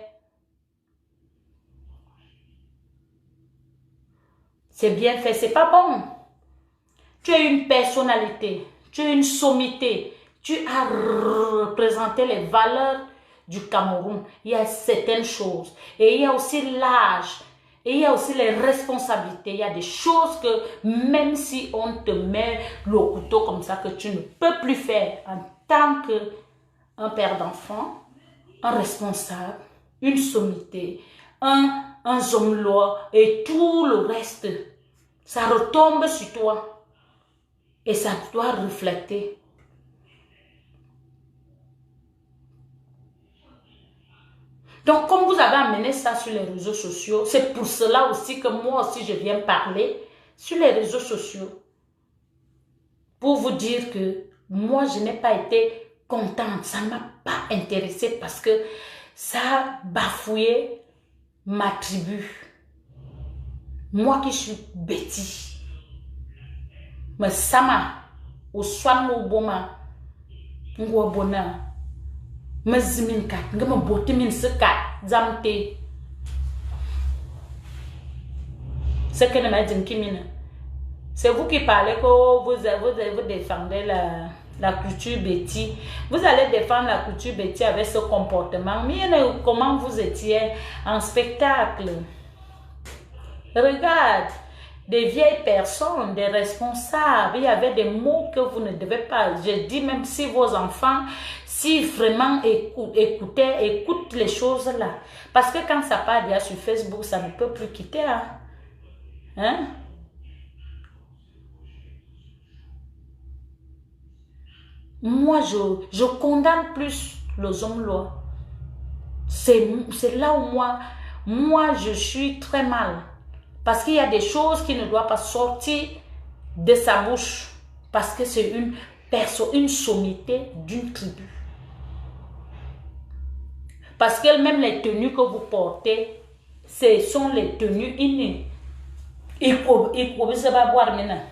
C'est bien fait, c'est pas bon. Tu as une personnalité, tu as une sommité, tu as représenté les valeurs du Cameroun. Il y a certaines choses. Et il y a aussi l'âge. Et il y a aussi les responsabilités. Il y a des choses que même si on te met le couteau comme ça, que tu ne peux plus faire en tant qu'un père d'enfant, un responsable, une sommité, un zomlo et tout le reste. Ça retombe sur toi. Et ça doit refléter. Donc, comme vous avez amené ça sur les réseaux sociaux, c'est pour cela aussi que moi aussi je viens parler sur les réseaux sociaux. Pour vous dire que moi je n'ai pas été contente. Ça ne m'a pas intéressée parce que ça a bafoué ma tribu. Moi qui suis Betty. Mais sama au soin au boma ngwa bona mazimin kat ngama botimin sekat zamte ce que ne m'a dit Kimina. C'est vous qui parlez que vous défendez la culture Betty. Vous allez défendre la culture Betty avec ce comportement. Mais comment vous étiez en spectacle? Regarde. Des vieilles personnes, des responsables, il y avait des mots que vous ne devez pas. Je dis même si vos enfants, si vraiment écoutent les choses là. Parce que quand ça part déjà sur Facebook, ça ne peut plus quitter. Hein? Moi, je condamne plus les hommes là. C'est là où moi, je suis très mal. Parce qu'il y a des choses qui ne doivent pas sortir de sa bouche. Parce que c'est une sommité d'une tribu. Parce que même les tenues que vous portez, ce sont les tenues innées. iko se ba boire maintenant.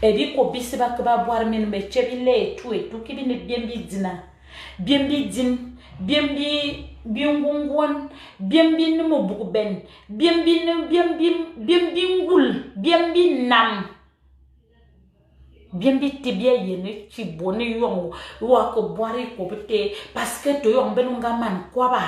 Et dit ko bisi ba que ba boire maintenant mais chebile et tout qui vient bien bidina. Bien bidin, bien ngongwan, bien no buben, bien ngul, bien nam. Bien tibia yene ci boni yong wa ko boire ko bete parce que to yong benunga man kwa ba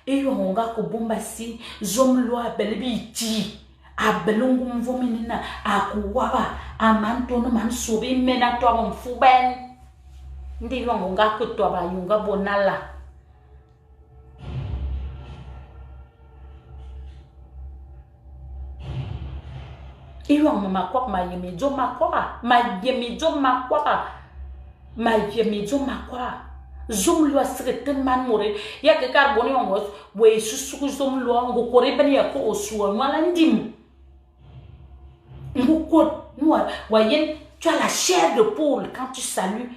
e yong nga ko bomba si zom lo abelbi ti abelungu mvominina akuwaba amanto no man sobi mena to am fuben ndi yong nga ko to ba yunga bonala iyo makwa ma yemizo makwa zoom lo sreten man more ya ke carbone on we susu zoom lo ngo kore bani ya ko osuwa ngala ndim ngoko noa wayen tu as la chair de poule quand tu salues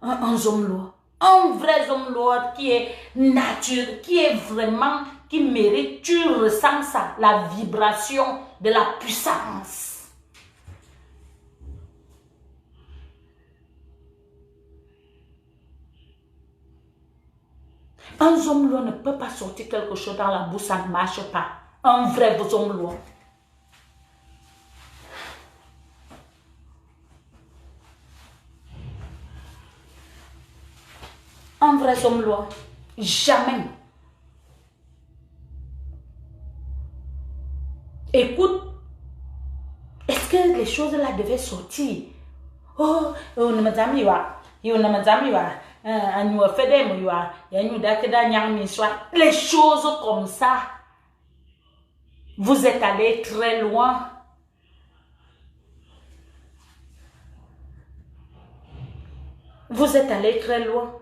un zoom lo un vrai zoom lo qui est nature qui est vraiment qui mérite tu ressens ça la vibration de la puissance. Un zomlo ne peut pas sortir quelque chose dans la bouche, ça ne marche pas. Un vrai zomlo. Un vrai zomlo. Jamais. Écoute, est-ce que les choses là devaient sortir? Oh, on me dit, les choses comme ça. Vous êtes allé très loin. Vous êtes allé très loin.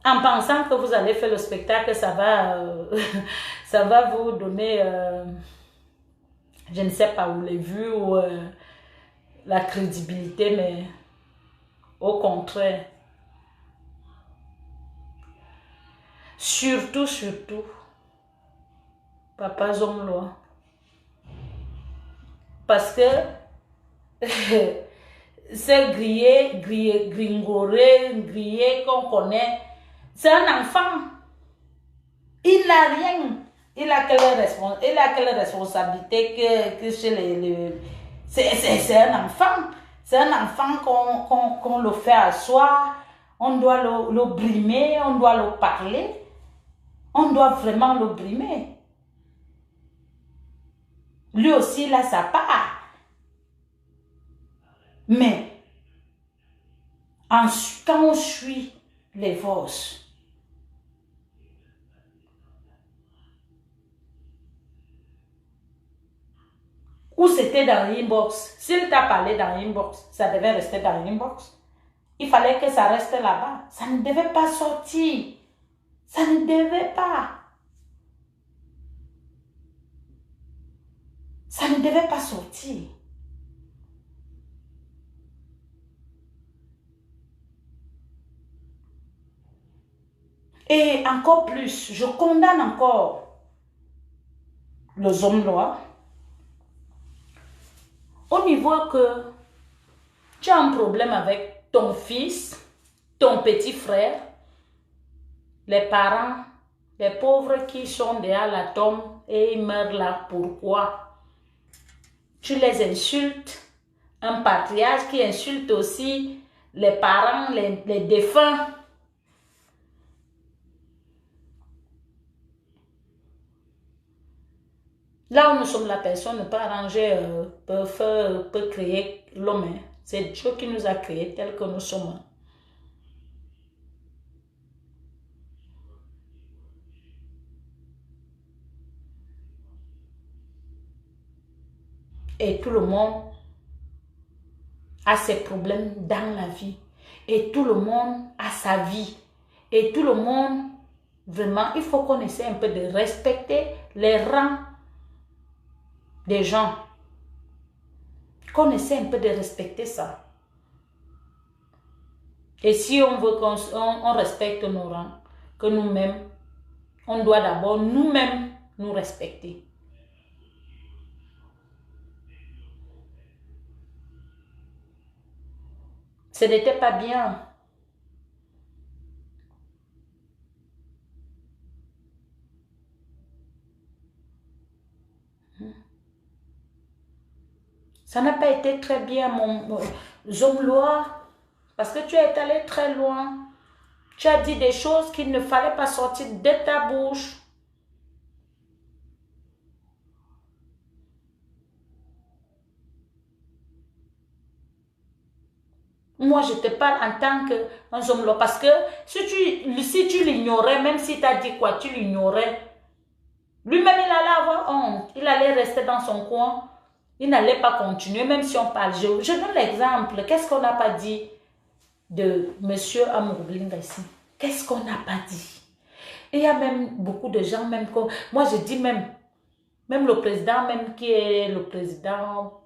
En pensant que vous allez faire le spectacle, ça va vous donner, je ne sais pas où les vues ou la crédibilité, mais au contraire. Surtout, Papa Zomlo. Parce que c'est grillé qu'on connaît, c'est un enfant. Il n'a rien. Il a quelle responsabilité que chez les c'est un enfant. C'est un enfant qu'on le fait asseoir. On doit le brimer, on doit le parler. On doit vraiment le brimer. Lui aussi, il a sa part. Mais, quand on suit les forces, ou c'était dans l'inbox, s'il t'a parlé dans l'inbox, ça devait rester dans l'inbox. Il fallait que ça reste là-bas. Ça ne devait pas sortir. Ça ne devait pas. Ça ne devait pas sortir. Et encore plus, je condamne encore les hommes noirs au niveau que tu as un problème avec ton fils, ton petit frère, les parents, les pauvres qui sont derrière la tombe et ils meurent là. Pourquoi? Tu les insultes. Un patriarche qui insulte aussi les parents, les défunts. Là où nous sommes, la personne ne peut arranger, peut créer l'homme. C'est Dieu qui nous a créés tels que nous sommes. Et tout le monde a ses problèmes dans la vie. Et tout le monde a sa vie. Et tout le monde, vraiment, il faut qu'on essaie un peu de respecter les rangs des gens. Qu'on essaie un peu de respecter ça. Et si on veut qu'on respecte nos rangs, que nous-mêmes, on doit d'abord nous-mêmes nous respecter. Ce n'était pas bien. Ça n'a pas été très bien, mon Zomloa, parce que tu es allé très loin. Tu as dit des choses qu'il ne fallait pas sortir de ta bouche. Moi, je te parle en tant qu'un Zomloa, parce que si tu l'ignorais, même si tu as dit quoi, tu l'ignorais, lui-même, il allait avoir honte. Il allait rester dans son coin. Il n'allait pas continuer, même si on parle. Je donne l'exemple. Qu'est-ce qu'on n'a pas dit de monsieur Amourlinga ici? Qu'est-ce qu'on n'a pas dit? Et il y a même beaucoup de gens, même comme moi, je dis même le président, même qui est le président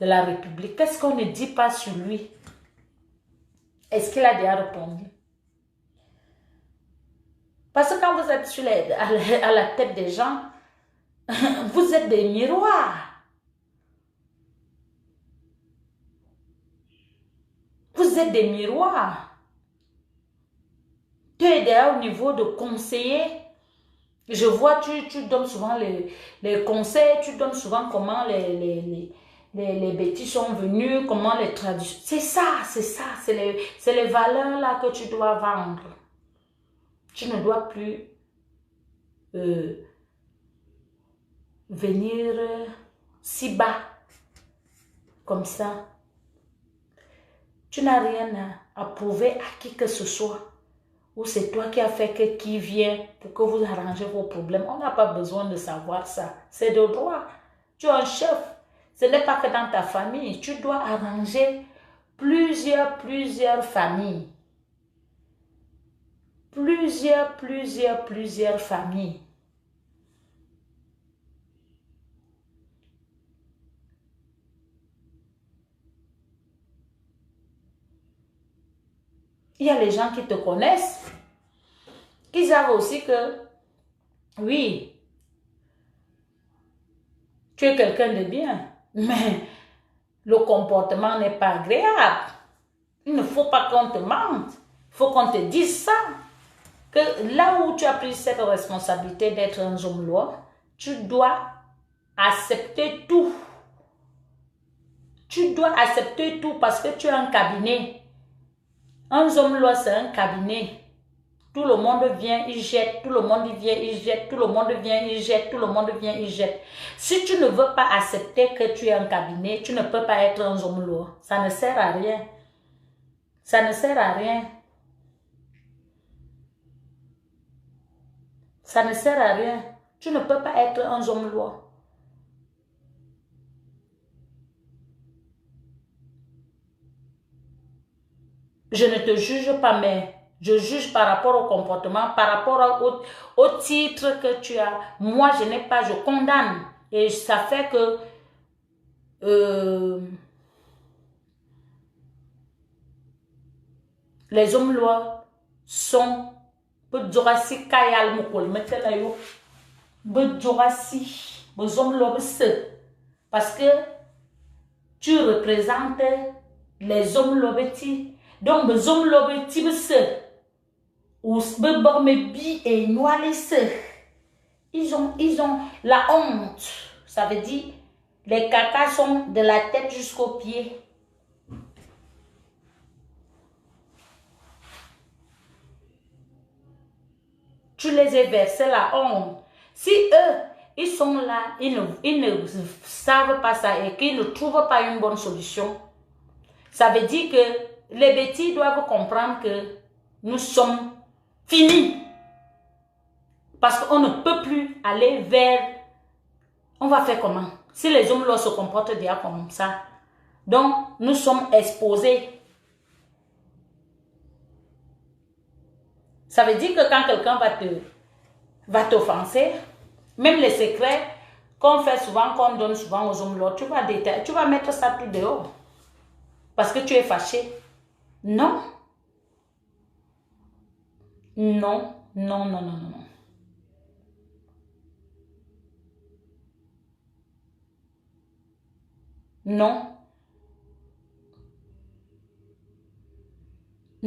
de la République, qu'est-ce qu'on ne dit pas sur lui? Est-ce qu'il a déjà répondu? Parce que quand vous êtes à la tête des gens, vous êtes des miroirs. Vous êtes des miroirs. Tu es déjà au niveau de conseiller. Je vois, tu donnes souvent les conseils, tu donnes souvent comment les bêtises sont venues, comment les traditions. C'est ça, c'est les valeurs là que tu dois vendre. Tu ne dois plus venir si bas, comme ça. Tu n'as rien à prouver à qui que ce soit. Ou c'est toi qui as fait que qui vient pour que vous arrangez vos problèmes. On n'a pas besoin de savoir ça. C'est de droit. Tu es un chef. Ce n'est pas que dans ta famille. Tu dois arranger plusieurs familles. Plusieurs familles. Il y a les gens qui te connaissent, qui savent aussi que, oui, tu es quelqu'un de bien, mais le comportement n'est pas agréable. Il ne faut pas qu'on te mente. Il faut qu'on te dise ça. Que là où tu as pris cette responsabilité d'être un homme loi, tu dois accepter tout. Tu dois accepter tout parce que tu as un cabinet. Un homme loi, c'est un cabinet. Tout le monde vient, il jette, tout le monde vient, il jette, tout le monde vient, il jette, tout le monde vient, il jette. Si tu ne veux pas accepter que tu es un cabinet, tu ne peux pas être un homme loi. Ça ne sert à rien. Ça ne sert à rien. Ça ne sert à rien. Tu ne peux pas être un homme loi. Je ne te juge pas, mais je juge par rapport au comportement, par rapport au titre que tu as. Moi, je n'ai pas, je condamne. Et ça fait que les hommes lois sont Bedjorasi Kayal Mukol Metelayo. Bedjorasi. Les hommes lois parce que tu représentes les hommes lobeti. Donc, les hommes lobeti ou bi et ils ont la honte. Ça veut dire les cacas sont de la tête jusqu'aux pieds. Tu les as versé la honte. Si eux, ils sont là, ils ne savent pas ça et qu'ils ne trouvent pas une bonne solution, ça veut dire que les bêtis doivent comprendre que nous sommes finis. Parce qu'on ne peut plus aller vers... On va faire comment? Si les hommes là se comportent déjà comme ça. Donc, nous sommes exposés. Ça veut dire que quand quelqu'un va t'offenser, même les secrets qu'on fait souvent, qu'on donne souvent aux hommes là, tu vas mettre ça tout dehors. Parce que tu es fâché. Non. Non, non, non, non, non. Non.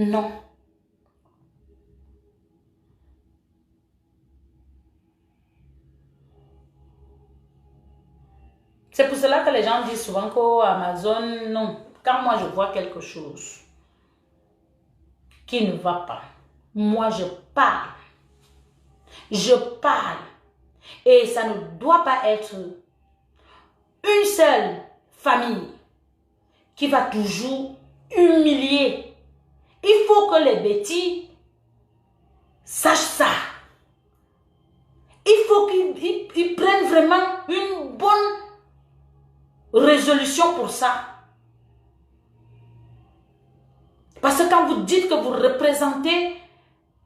Non. C'est pour cela que les gens disent souvent qu'au Amazon, non. Quand moi je vois quelque chose qui ne va pas, moi je parle. Je parle. Et ça ne doit pas être une seule famille qui va toujours humilier. Il faut que les bêtis sachent ça. Il faut qu'ils prennent vraiment une bonne résolution pour ça. Parce que quand vous dites que vous représentez,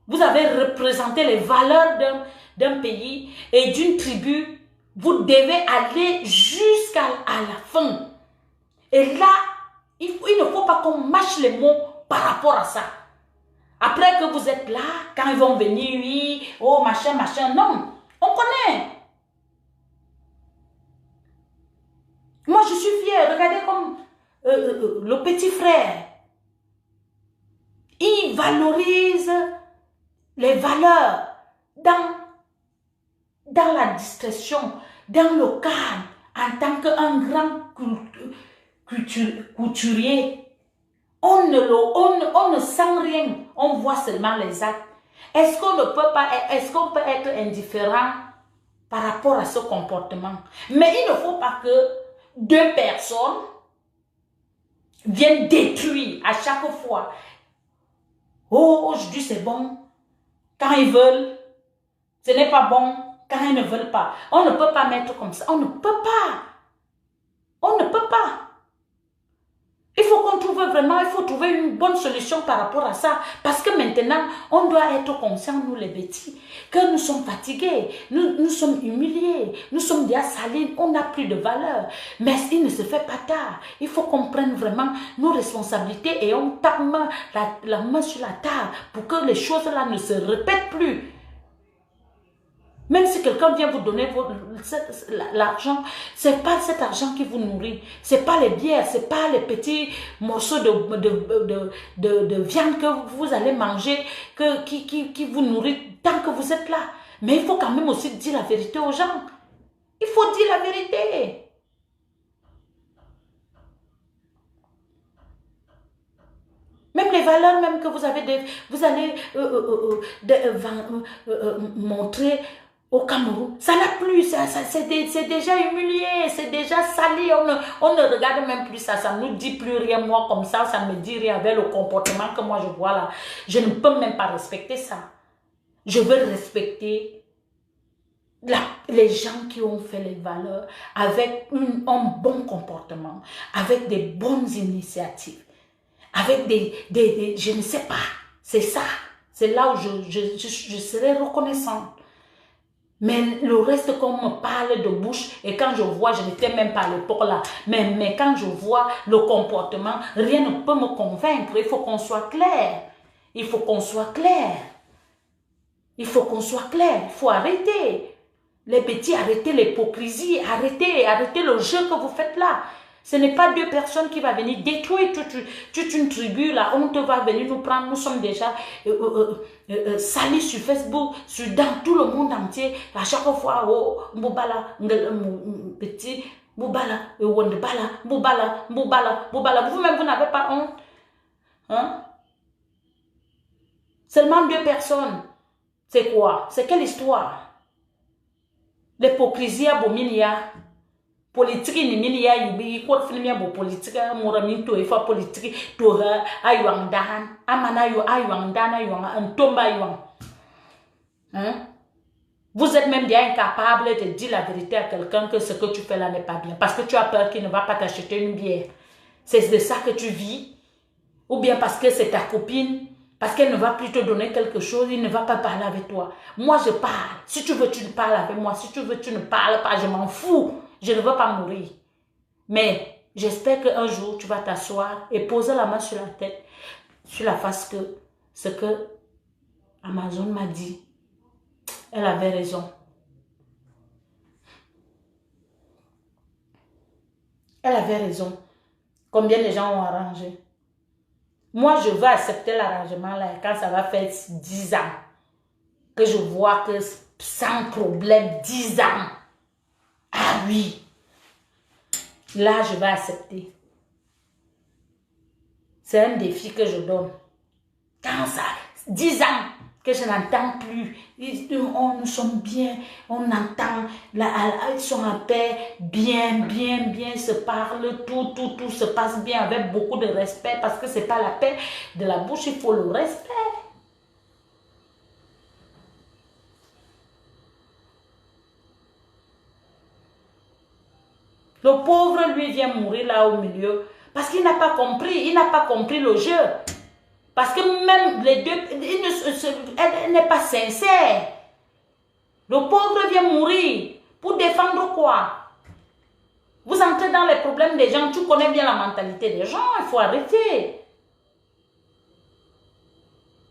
vous avez représenté les valeurs d'un pays et d'une tribu, vous devez aller jusqu'à la fin. Et là, il ne faut pas qu'on mâche les mots par rapport à ça. Après que vous êtes là, quand ils vont venir, oui, oh machin, machin, non, on connaît. Moi, je suis fière. Regardez comme le petit frère. Il valorise les valeurs dans la discrétion, dans le calme, en tant qu'un grand couturier. On ne sent rien, on voit seulement les actes. Est-ce qu'on peut être indifférent par rapport à ce comportement? Mais il ne faut pas que deux personnes viennent détruire à chaque fois. Oh, aujourd'hui c'est bon. Quand ils veulent, ce n'est pas bon. Quand ils ne veulent pas. On ne peut pas mettre comme ça. On ne peut pas. On ne peut pas. Il faut qu'on trouve vraiment, il faut trouver une bonne solution par rapport à ça. Parce que maintenant, on doit être conscients, nous les bêtis, que nous sommes fatigués, nous sommes humiliés, nous sommes déjà salis, on n'a plus de valeur. Mais il ne se fait pas tard. Il faut qu'on prenne vraiment nos responsabilités et on tape la main sur la table pour que les choses là ne se répètent plus. Même si quelqu'un vient vous donner l'argent, ce n'est pas cet argent qui vous nourrit. Ce n'est pas les bières, ce n'est pas les petits morceaux de viande que vous allez manger qui vous nourrit tant que vous êtes là. Mais il faut quand même aussi dire la vérité aux gens. Il faut dire la vérité. Même les valeurs même que vous avez, vous allez montrer au Cameroun, ça n'a plus, c'est déjà humilié, c'est déjà sali, on ne regarde même plus ça, ça ne nous dit plus rien, moi comme ça ne me dit rien avec le comportement que moi je vois là. Je ne peux même pas respecter ça. Je veux respecter les gens qui ont fait les valeurs avec un bon comportement, avec des bonnes initiatives, avec je ne sais pas, c'est ça, c'est là où je serai reconnaissante. Mais le reste qu'on me parle de bouche, et quand je vois, je n'étais même pas à l'époque là, mais quand je vois le comportement, rien ne peut me convaincre. Il faut qu'on soit clair. Il faut qu'on soit clair. Il faut qu'on soit clair. Il faut arrêter. Les petits, arrêtez l'hypocrisie, arrêtez le jeu que vous faites là. Ce n'est pas deux personnes qui vont venir détruire toute une tribu là. On te va venir nous prendre. Nous sommes déjà salis sur Facebook, dans tout le monde entier. À chaque fois, oh, Moubala, petit, Moubala, Wondebala, Moubala, Moubala, Moubala. Vous-même, vous n'avez pas honte. Hein? Seulement deux personnes. C'est quoi? C'est quelle histoire? L'hypocrisie à Bominia. Politique ni mini ya yibi ko filmia bo politique mura min to ifa politique to ha aywan dan amana yo aywan dan aywan antomba aywan. Hein? Vous êtes même bien incapable de dire la vérité à quelqu'un que ce que tu fais là n'est pas bien parce que tu as peur qu'il ne va pas t'acheter une bière. C'est de ça que tu vis, ou bien parce que c'est ta copine, parce qu'elle ne va plus te donner quelque chose, il ne va pas parler avec toi. Moi je parle. Si tu veux tu parles avec moi, si tu veux tu ne parles pas, je m'en fous. Je ne veux pas mourir. Mais j'espère qu'un jour, tu vas t'asseoir et poser la main sur la tête, sur la face que ce que Amazon m'a dit, elle avait raison. Elle avait raison. Combien de gens ont arrangé? Moi, je veux accepter l'arrangement là quand ça va faire 10 ans. Que je vois que sans problème, 10 ans. Ah oui. Là, je vais accepter. C'est un défi que je donne. Quand ça, 10 ans que je n'entends plus, nous sommes bien, on entend, ils sont en paix, bien, se parlent, tout se passe bien avec beaucoup de respect parce que c'est pas la paix de la bouche, il faut le respect. Le pauvre, lui, vient mourir là au milieu parce qu'il n'a pas compris le jeu. Parce que même les deux, elle n'est pas sincère. Le pauvre vient mourir pour défendre quoi? Vous entrez dans les problèmes des gens, tu connais bien la mentalité des gens, il faut arrêter.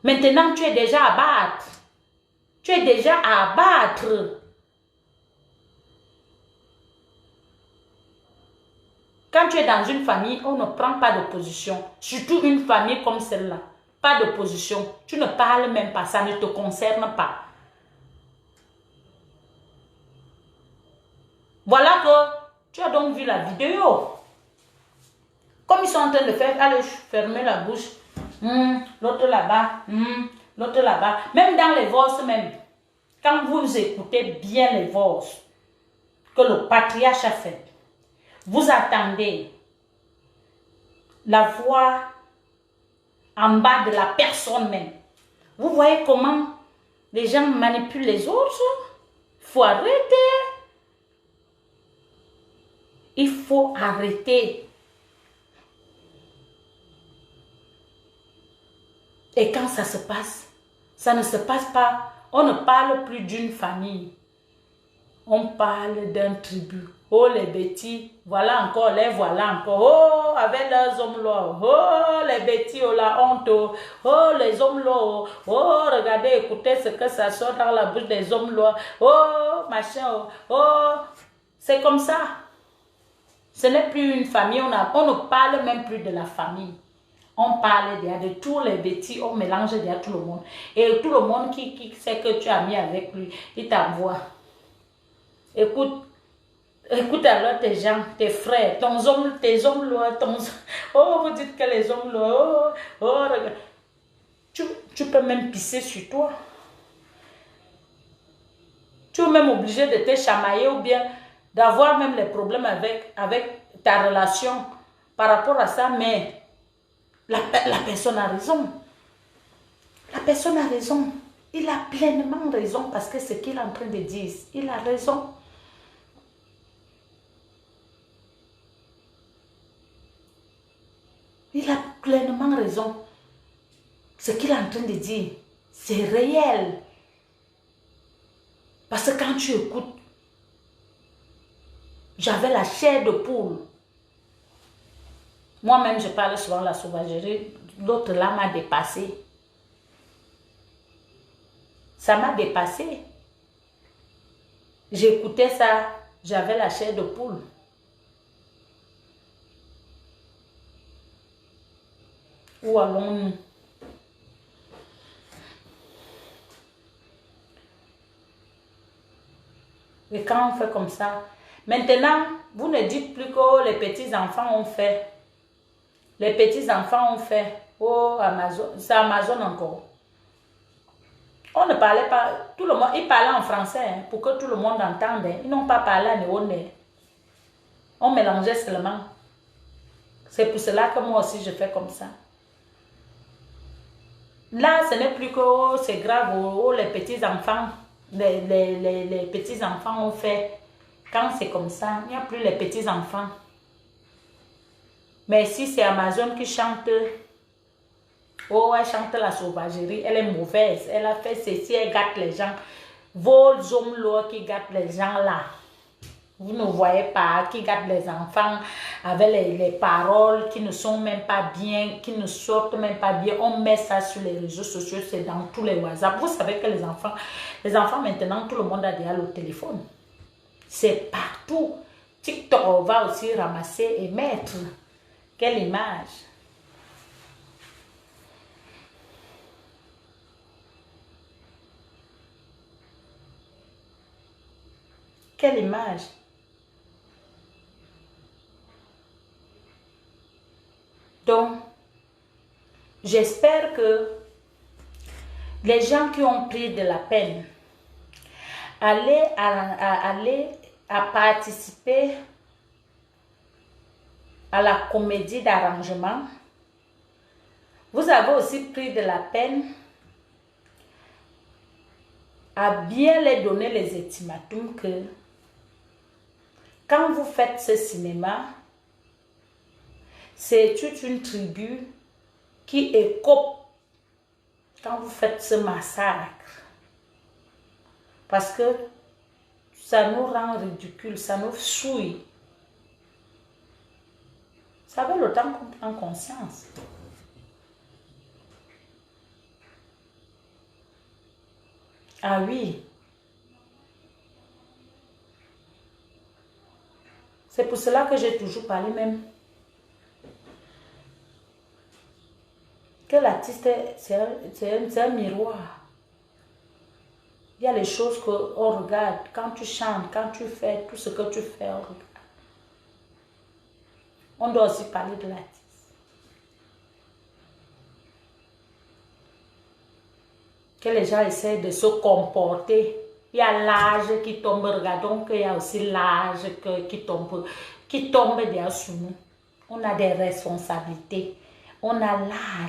Maintenant, tu es déjà à battre. Tu es déjà à abattre. Quand tu es dans une famille, on ne prend pas de position. Surtout une famille comme celle-là. Pas de position. Tu ne parles même pas. Ça ne te concerne pas. Voilà que tu as donc vu la vidéo. Comme ils sont en train de faire, allez, fermer la bouche. L'autre là-bas. L'autre là-bas. Même dans les divorces même. Quand vous écoutez bien les divorces que le patriarche a fait, vous attendez la voix en bas de la personne même. Vous voyez comment les gens manipulent les autres? Il faut arrêter. Il faut arrêter. Et quand ça se passe, ça ne se passe pas. On ne parle plus d'une famille. On parle d'un tribu. Oh, les bêtis, voilà encore, les voilà encore. Oh, avec leurs hommes là. Oh, les bêtis, oh, la honte. Oh, les hommes là. Oh, regardez, écoutez ce que ça sort dans la bouche des hommes là. Oh, machin. Oh, c'est comme ça. Ce n'est plus une famille. On ne parle même plus de la famille. On parle de tous les bêtis. On mélange déjà tout le monde. Et tout le monde qui sait que tu as mis avec lui, il t'envoie. Écoute alors tes gens, tes frères, tes hommes là, oh, vous dites que les hommes là, regarde. Tu peux même pisser sur toi. Tu es même obligé de te chamailler ou bien d'avoir même les problèmes avec ta relation par rapport à ça, mais la personne a raison. La personne a raison. Il a pleinement raison parce que ce qu'il est en train de dire, il a raison. Il a pleinement raison. Ce qu'il est en train de dire, c'est réel. Parce que quand tu écoutes, j'avais la chair de poule. Moi-même, je parle souvent de la sauvagerie. L'autre là m'a dépassé. Ça m'a dépassé. J'écoutais ça, j'avais la chair de poule. Où allons-nous? Et quand on fait comme ça, maintenant, vous ne dites plus que les petits-enfants ont fait. Les petits-enfants ont fait. Oh, Amazon, c'est Amazon encore. On ne parlait pas, tout le monde, ils parlaient en français hein, pour que tout le monde entende. Ils n'ont pas parlé en néerlandais. On mélangeait seulement. C'est pour cela que moi aussi je fais comme ça. Là, ce n'est plus que oh, c'est grave, oh, les petits-enfants, les petits-enfants ont fait. Quand c'est comme ça, il n'y a plus les petits-enfants. Mais si c'est Amazon qui chante, oh, elle chante la sauvagerie, elle est mauvaise, elle a fait ceci, elle gâte les gens. Vos hommes là qui gâtent les gens là, vous ne voyez pas, qui gâtent les enfants avec les paroles qui ne sont même pas bien, qui ne sortent même pas bien. On met ça sur les réseaux sociaux, c'est dans tous les WhatsApp. Vous savez que les enfants maintenant, tout le monde a déjà le téléphone. C'est partout. TikTok va aussi ramasser et mettre. Quelle image. Quelle image? Donc, j'espère que les gens qui ont pris de la peine, aller à participer à la comédie d'arrangement. Vous avez aussi pris de la peine à bien les donner les ultimatums que quand vous faites ce cinéma, c'est toute une tribu qui écope quand vous faites ce massacre. Parce que ça nous rend ridicule, ça nous souille. Ça fait le temps qu'on prend conscience. Ah oui. C'est pour cela que j'ai toujours parlé même. Que l'artiste, c'est un miroir. Il y a les choses qu'on regarde. Quand tu chantes, quand tu fais tout ce que tu fais, on regarde. On doit aussi parler de l'artiste. Que les gens essaient de se comporter. Il y a l'âge qui tombe, regardons qu'il y a aussi l'âge qui tombe derrière sous nous. On a des responsabilités. On a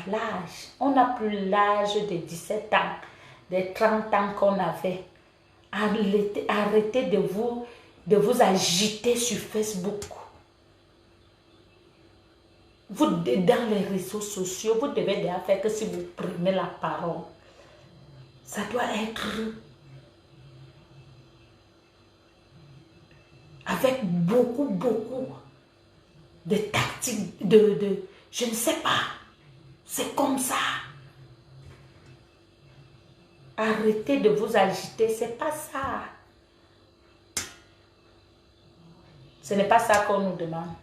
l'âge. On n'a plus l'âge de 17 ans, des 30 ans qu'on avait. Arrêtez de vous agiter sur Facebook. Vous, dans les réseaux sociaux, vous devez déjà faire que si vous prenez la parole, ça doit être avec beaucoup de tactique, je ne sais pas, c'est comme ça. Arrêtez de vous agiter, c'est pas ça. Ce n'est pas ça qu'on nous demande.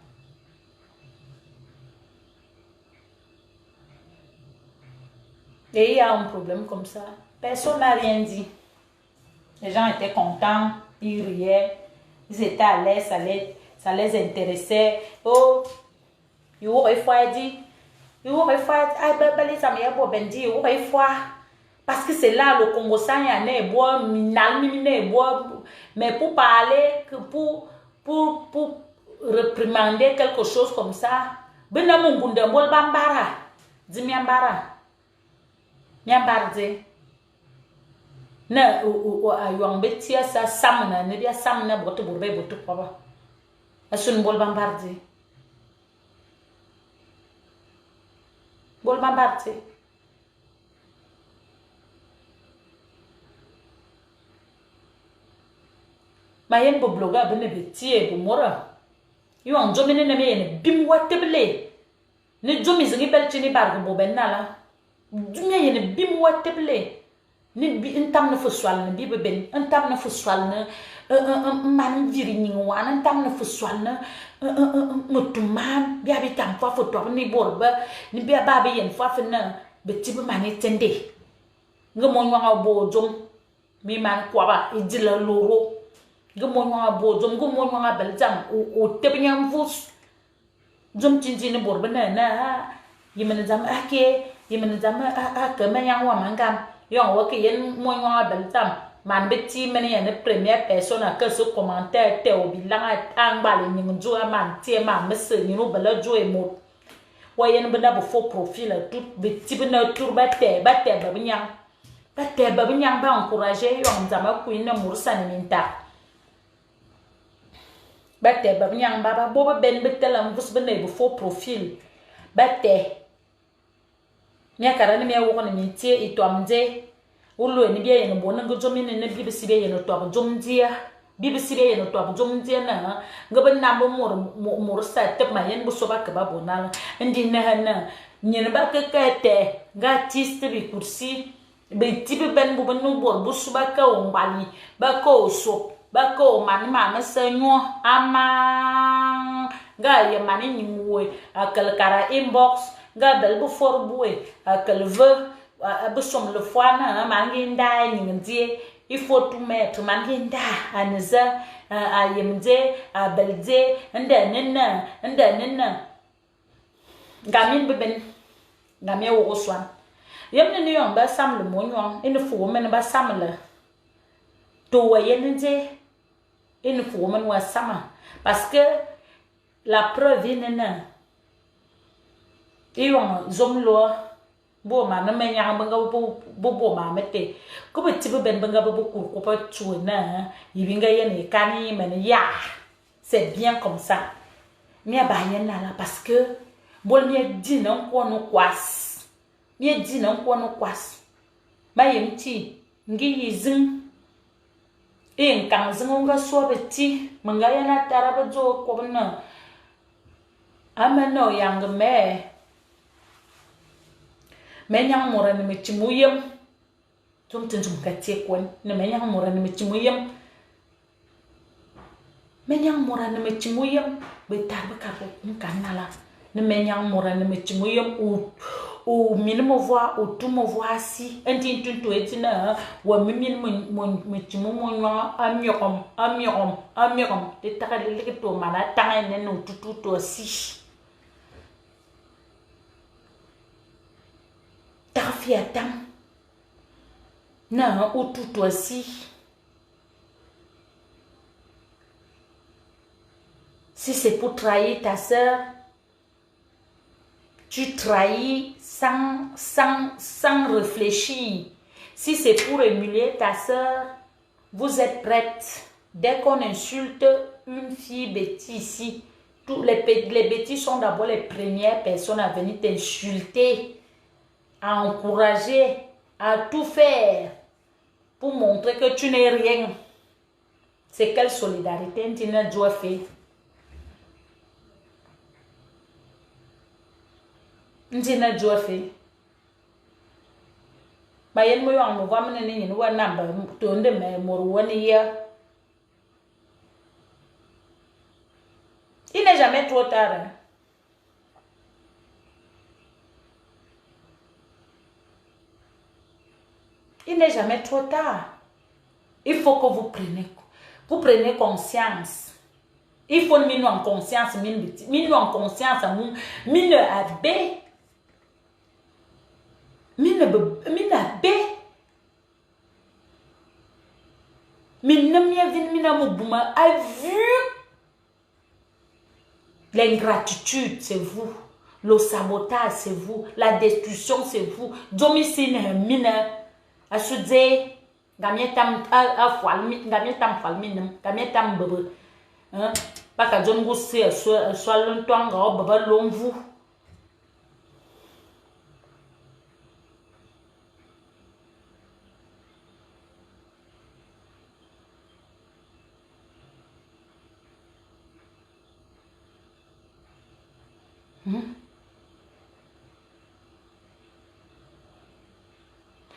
Et il y a un problème comme ça. Personne n'a rien dit. Les gens étaient contents, ils riaient, ils étaient à l'aise, ça les intéressait. Oh, il aurait dit, parce que c'est là le Congo ça y en est bois, mais pour parler, pour réprimander quelque chose comme ça, Nyambarde na ayong betia sa samna ne dia samna boto burbe boto paba asun bol bambarde mayen bo bloga bene betie bo mora yon jomine na me ne bim wateble ne jomi zingi belchini bargo bo benala dumia yene bim wateble ni bi intam na foswal na bi beben intam na foswal na man viri ni wana intam na foswal na mutuman bi abi tam fa foto ni borba ni bi ba bi yen fa fena beti bi mani tende ngamo nwa bo jom mi man kwa ba idila loro ngamo nwa bo jom ngamo nwa beljam o tebnyam vus jom tinjini borba na yimene jam ake yimene jam ake mayang wa mangam yon wa ke yen mo nwa beljam man beti mene yen première personne que ce commentaire te obilanga angbale ni njo man tie man mese ni no bela jo emo wa yen bena bo faux profil tout beti bena turba te ba nyang ba encourager yon zama ku ina mursa ni minta ba nyang ba bo ben betelam vus bena bo faux profil ba te nya karani me wo ko ni tie itwamje ulo ni bia yen bo ngo jomine ne bibisi be yen to jomdia bibisi be yen to jomdia na ngaben na bo mur sa te ma yen bo so ba ka ba bonala ndi na nyen ba ka te ga artiste bi kursi be tibe ben bo no bo bo su ba ka o mbali ba ko so ba ko mani ma mesenyo ama ga ye mani ni muwe akal kara inbox ga bel bu for buwe akal ve bu som le fois na mangi ndai ni ndie il faut tout mettre. Manginda, anza, ayemze, abelze, nda nena. Gamin beben, gamé au roswan. Yem ne yon ba sam le monyon, il ne faut men ba sam le. To yenze, il ne faut men wa sama. Parce que la preuve est nena. Et on zomlo. Bo ma na me nyang banga bo ma mete ko be tibe ben banga bo ko pa tu na yibinga yene kani men ya c'est bien comme ça mi ba yen na parce que bol mi di na ko no kwas mi di na ko no kwas ba yem ti ngi yizin en kan zin nga so be ti manga yana taraba zo ko na ameno yang me menyang mora ni mechimuyem tum katie kwen ne menyang mora ni mechimuyem menyang mora ni mechimuyem be tarba ka ko nkanala ne menyang mora ni mechimuyem o minimo voix o tout mo voix si enti tuntu etina wa mimin mon mechimu monwa amiom de takale ke to mana tanga ne no tutu to si Fiatam. Non, ou tout aussi. Si c'est pour trahir ta soeur, tu trahis sans réfléchir. Si c'est pour émuler ta soeur, vous êtes prête. Dès qu'on insulte une fille bêtise ici, les bêtises sont d'abord les premières personnes à venir t'insulter, à encourager, à tout faire pour montrer que tu n'es rien. C'est quelle solidarité tu n'as pas fait? Tu n'as pas fait. Bah, il y a un moment où il y a un moment il n'est jamais trop tard. Il n'est jamais trop tard. Il faut que vous preniez conscience. Il faut nous en conscience, nous en conscience, nous abe, a vu l'ingratitude, c'est vous. Le sabotage, c'est vous. La destruction, c'est vous. Domicile, mine. A se dire, gamietam gamietam bebe. Hein? Pas qu'à John Gossé, soit longtemps, baba long vous.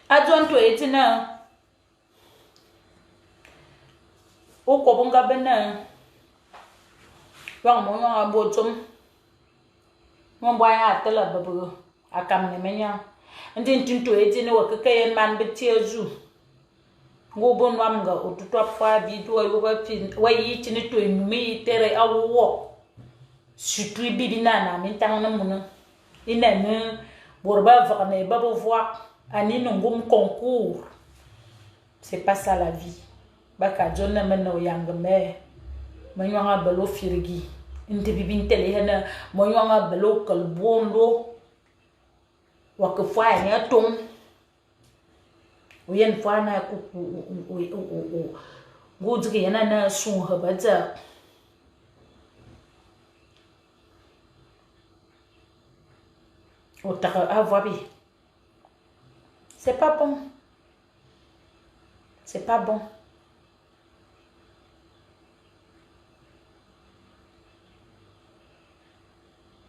Adjoint to etina o ko bonga bena wa mo nga botom mo boya tela babu akam ne menya ndin tinto etina wa kakayen man betiezu go bon wam nga o tutwa fa bi do wa pin wa yi tini to mi tere awo surtout bibina na min tang na mun ina ne borba va ne babo voir ani nungum concours. C'est pas ça la vie. Baka John na meno yang me. Moyanga belo firgi. Inte bibin tele hena moyanga belo kalbondo. Wa ke fa ni atom. Uyen fa na ku go yana na sun habaza. Otaka avoir bi. C'est pas bon. C'est pas bon.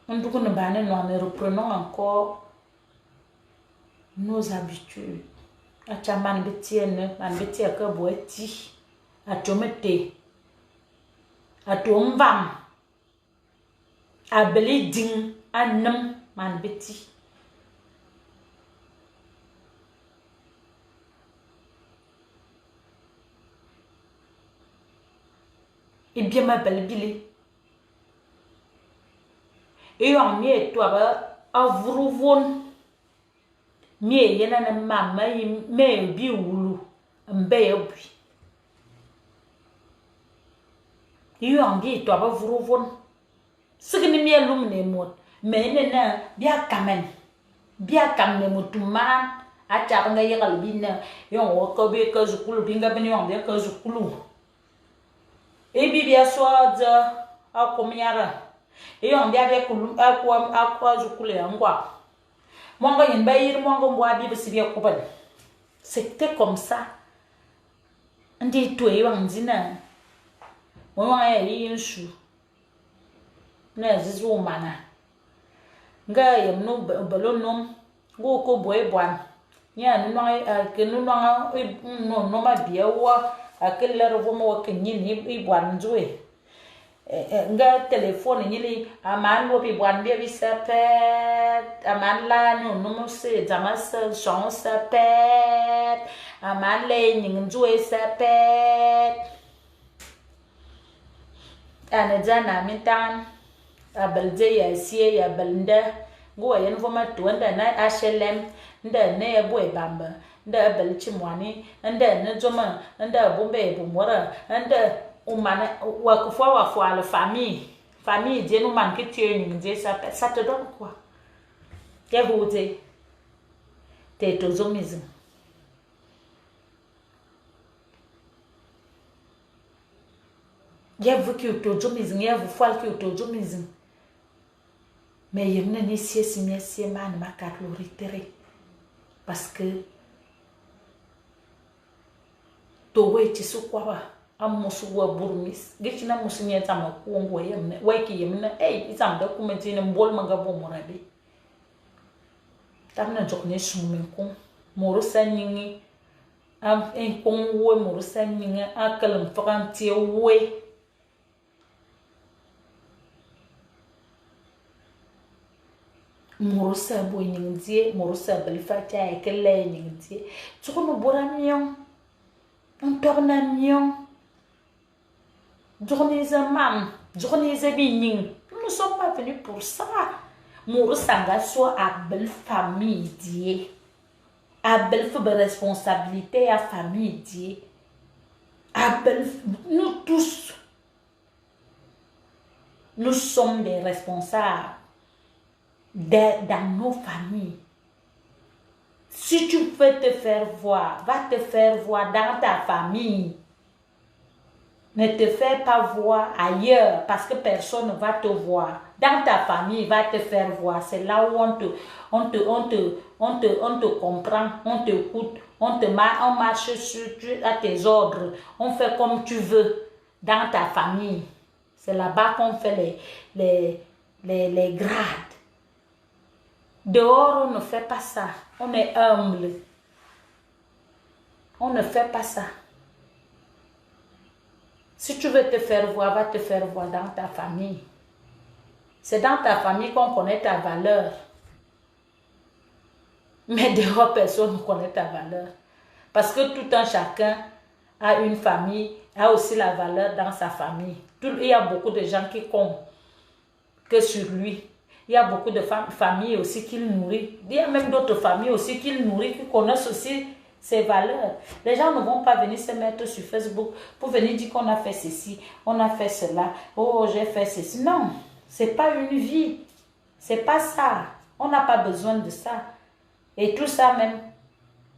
Nous reprenons encore nos habitudes. A man betienne, man betia ka boeti. A tomete. A tomvam. A beli ding. A nam man beti. Et bien ma belle bile. Et on m'y toi a vrouvon. M'y yena na mama me bi wulu. Mbe obi. Et on dit toi a vrouvon. Ce que m'y allume ne mot. Mais nena bien kamen. Bien kamen motuman. A tchabanga yegal bina. Yon wakobe ka zukulu binga bini yon de ka zukulu. Et bien soit a comiara. Et on vient avec à quoi je coulais en quoi. Moi, il y a une baille, moi, on boit bien, c'est bien coupé. C'était comme ça. On dit tout, on dit non. Moi, il y a une chou. Non, c'est tout, mana. Gars, il y a un ballon, non. Go, go, boy, bois. Il y a un nom, que nous n'avons non, ma bien, ou à quelle heure vous m'avez ni bois, jouer. Nga téléphone nyili amalo bi bwande bi sapet amala no no se jamas son sapet amale nyinjue sapet ana jana mitan abelje ya sie ya belnda go yen voma tuanda na HLM nda ne boy bamba nda belchi mwani nda ne joma nda bombe bomora nda umana wa la famille Dieu nous manque tu ça te donne quoi t'es beauté t'es autosomisme y a vous qui autosomisme y a vous fois qui autosomisme mais y a une nécessité si man ma caloritere parce que to wait tu quoi amusu wa burmis gechina musunya tama kuongo yemne waiki yemne isam da kuma tine mbol manga bo morabe tamna jokne sumen ko moro sanyingi am en kon wo moro sanyingi akalam fakantie we moro sa bo nyingie moro sa balifata ekele nyingie tukono boramion on torna mion. Journées mam, journées bigning. Nous ne sommes pas venus pour ça. Mourou sanga soit à belle famille die. À belle responsabilité à famille die. À belle nous tous. Nous sommes des responsables dans nos familles. Si tu veux te faire voir, va te faire voir dans ta famille. Ne te fais pas voir ailleurs parce que personne ne va te voir. Dans ta famille, va te faire voir. C'est là où on te comprend, on t'écoute, on marche à tes ordres. On fait comme tu veux dans ta famille. C'est là-bas qu'on fait les grades. Dehors, on ne fait pas ça. On est humble. On ne fait pas ça. Si tu veux te faire voir, va te faire voir dans ta famille. C'est dans ta famille qu'on connaît ta valeur. Mais dehors, personne ne connaît ta valeur. Parce que tout un chacun a une famille, a aussi la valeur dans sa famille. Il y a beaucoup de gens qui comptent que sur lui. Il y a beaucoup de familles aussi qu'il nourrit. Il y a même d'autres familles aussi qu'il nourrit, qui connaissent aussi ses valeurs. Les gens ne vont pas venir se mettre sur Facebook pour venir dire qu'on a fait ceci, on a fait cela, oh j'ai fait ceci. Non, c'est pas une vie. C'est pas ça. On n'a pas besoin de ça. Et tout ça même,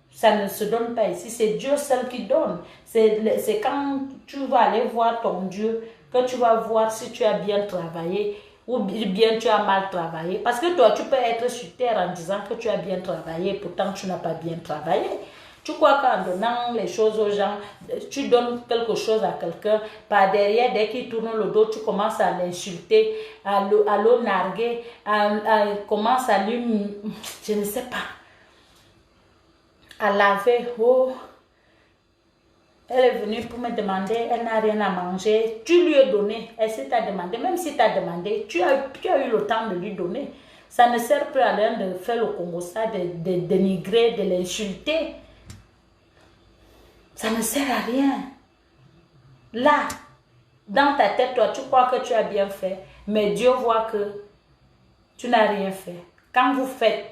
ça ne se donne pas ici. C'est Dieu seul qui donne. C'est quand tu vas aller voir ton Dieu, que tu vas voir si tu as bien travaillé ou bien tu as mal travaillé. Parce que toi, tu peux être sur terre en disant que tu as bien travaillé, pourtant tu n'as pas bien travaillé. Tu crois qu'en donnant les choses aux gens, tu donnes quelque chose à quelqu'un, par derrière, dès qu'il tourne le dos, tu commences à l'insulter, à le narguer, commence à lui, je ne sais pas, à laver. Oh, elle est venue pour me demander, elle n'a rien à manger. Tu lui as donné, elle s'est demandé, même si tu as demandé, tu as eu le temps de lui donner. Ça ne sert plus à rien de faire le Congo ça, de dénigrer, de l'insulter. Ça ne sert à rien. Là, dans ta tête, toi, tu crois que tu as bien fait, mais Dieu voit que tu n'as rien fait. Quand vous faites,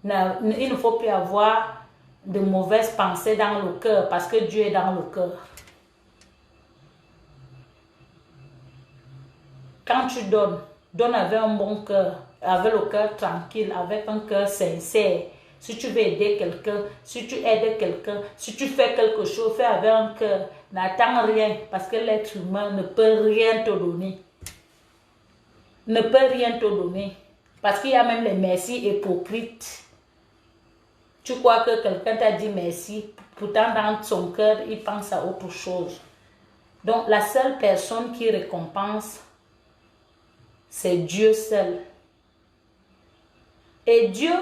il ne faut plus avoir de mauvaises pensées dans le cœur parce que Dieu est dans le cœur. Quand tu donnes, donne avec un bon cœur, avec le cœur tranquille, avec un cœur sincère. Si tu veux aider quelqu'un, si tu aides quelqu'un, si tu fais quelque chose, fais avec un cœur. N'attends rien parce que l'être humain ne peut rien te donner. Ne peut rien te donner. Parce qu'il y a même les merci hypocrites. Tu crois que quelqu'un t'a dit merci, pourtant dans son cœur, il pense à autre chose. Donc la seule personne qui récompense, c'est Dieu seul. Et Dieu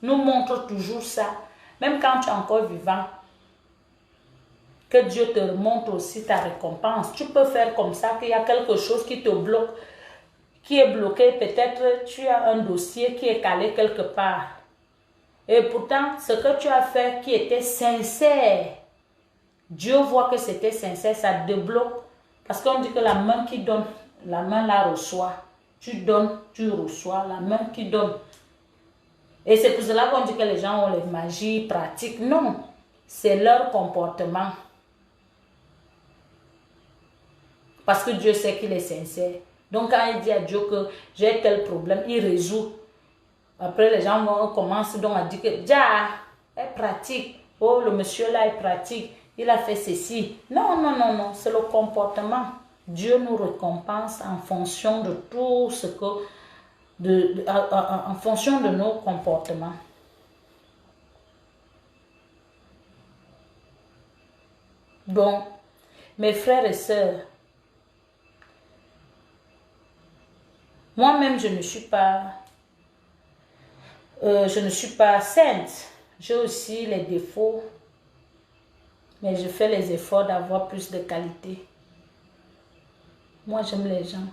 nous montre toujours ça, même quand tu es encore vivant, que Dieu te montre aussi ta récompense. Tu peux faire comme ça, qu'il y a quelque chose qui te bloque, qui est bloqué, peut-être tu as un dossier qui est calé quelque part. Et pourtant, ce que tu as fait qui était sincère, Dieu voit que c'était sincère, ça débloque. Parce qu'on dit que la main qui donne, la main la reçoit. Tu donnes, tu reçois, la main qui donne. Et c'est pour cela qu'on dit que les gens ont les magies pratiques. Non, c'est leur comportement. Parce que Dieu sait qu'il est sincère. Donc quand il dit à Dieu que j'ai tel problème, il résout. Après les gens commencent donc à dire que Dia est pratique. Oh, le monsieur là est pratique. Il a fait ceci. Non, non, non, non. C'est le comportement. Dieu nous récompense en fonction de tout ce que... en fonction de nos comportements. Bon, mes frères et sœurs, moi-même je ne suis pas sainte. J'ai aussi les défauts, mais je fais les efforts d'avoir plus de qualité. Moi j'aime les gens.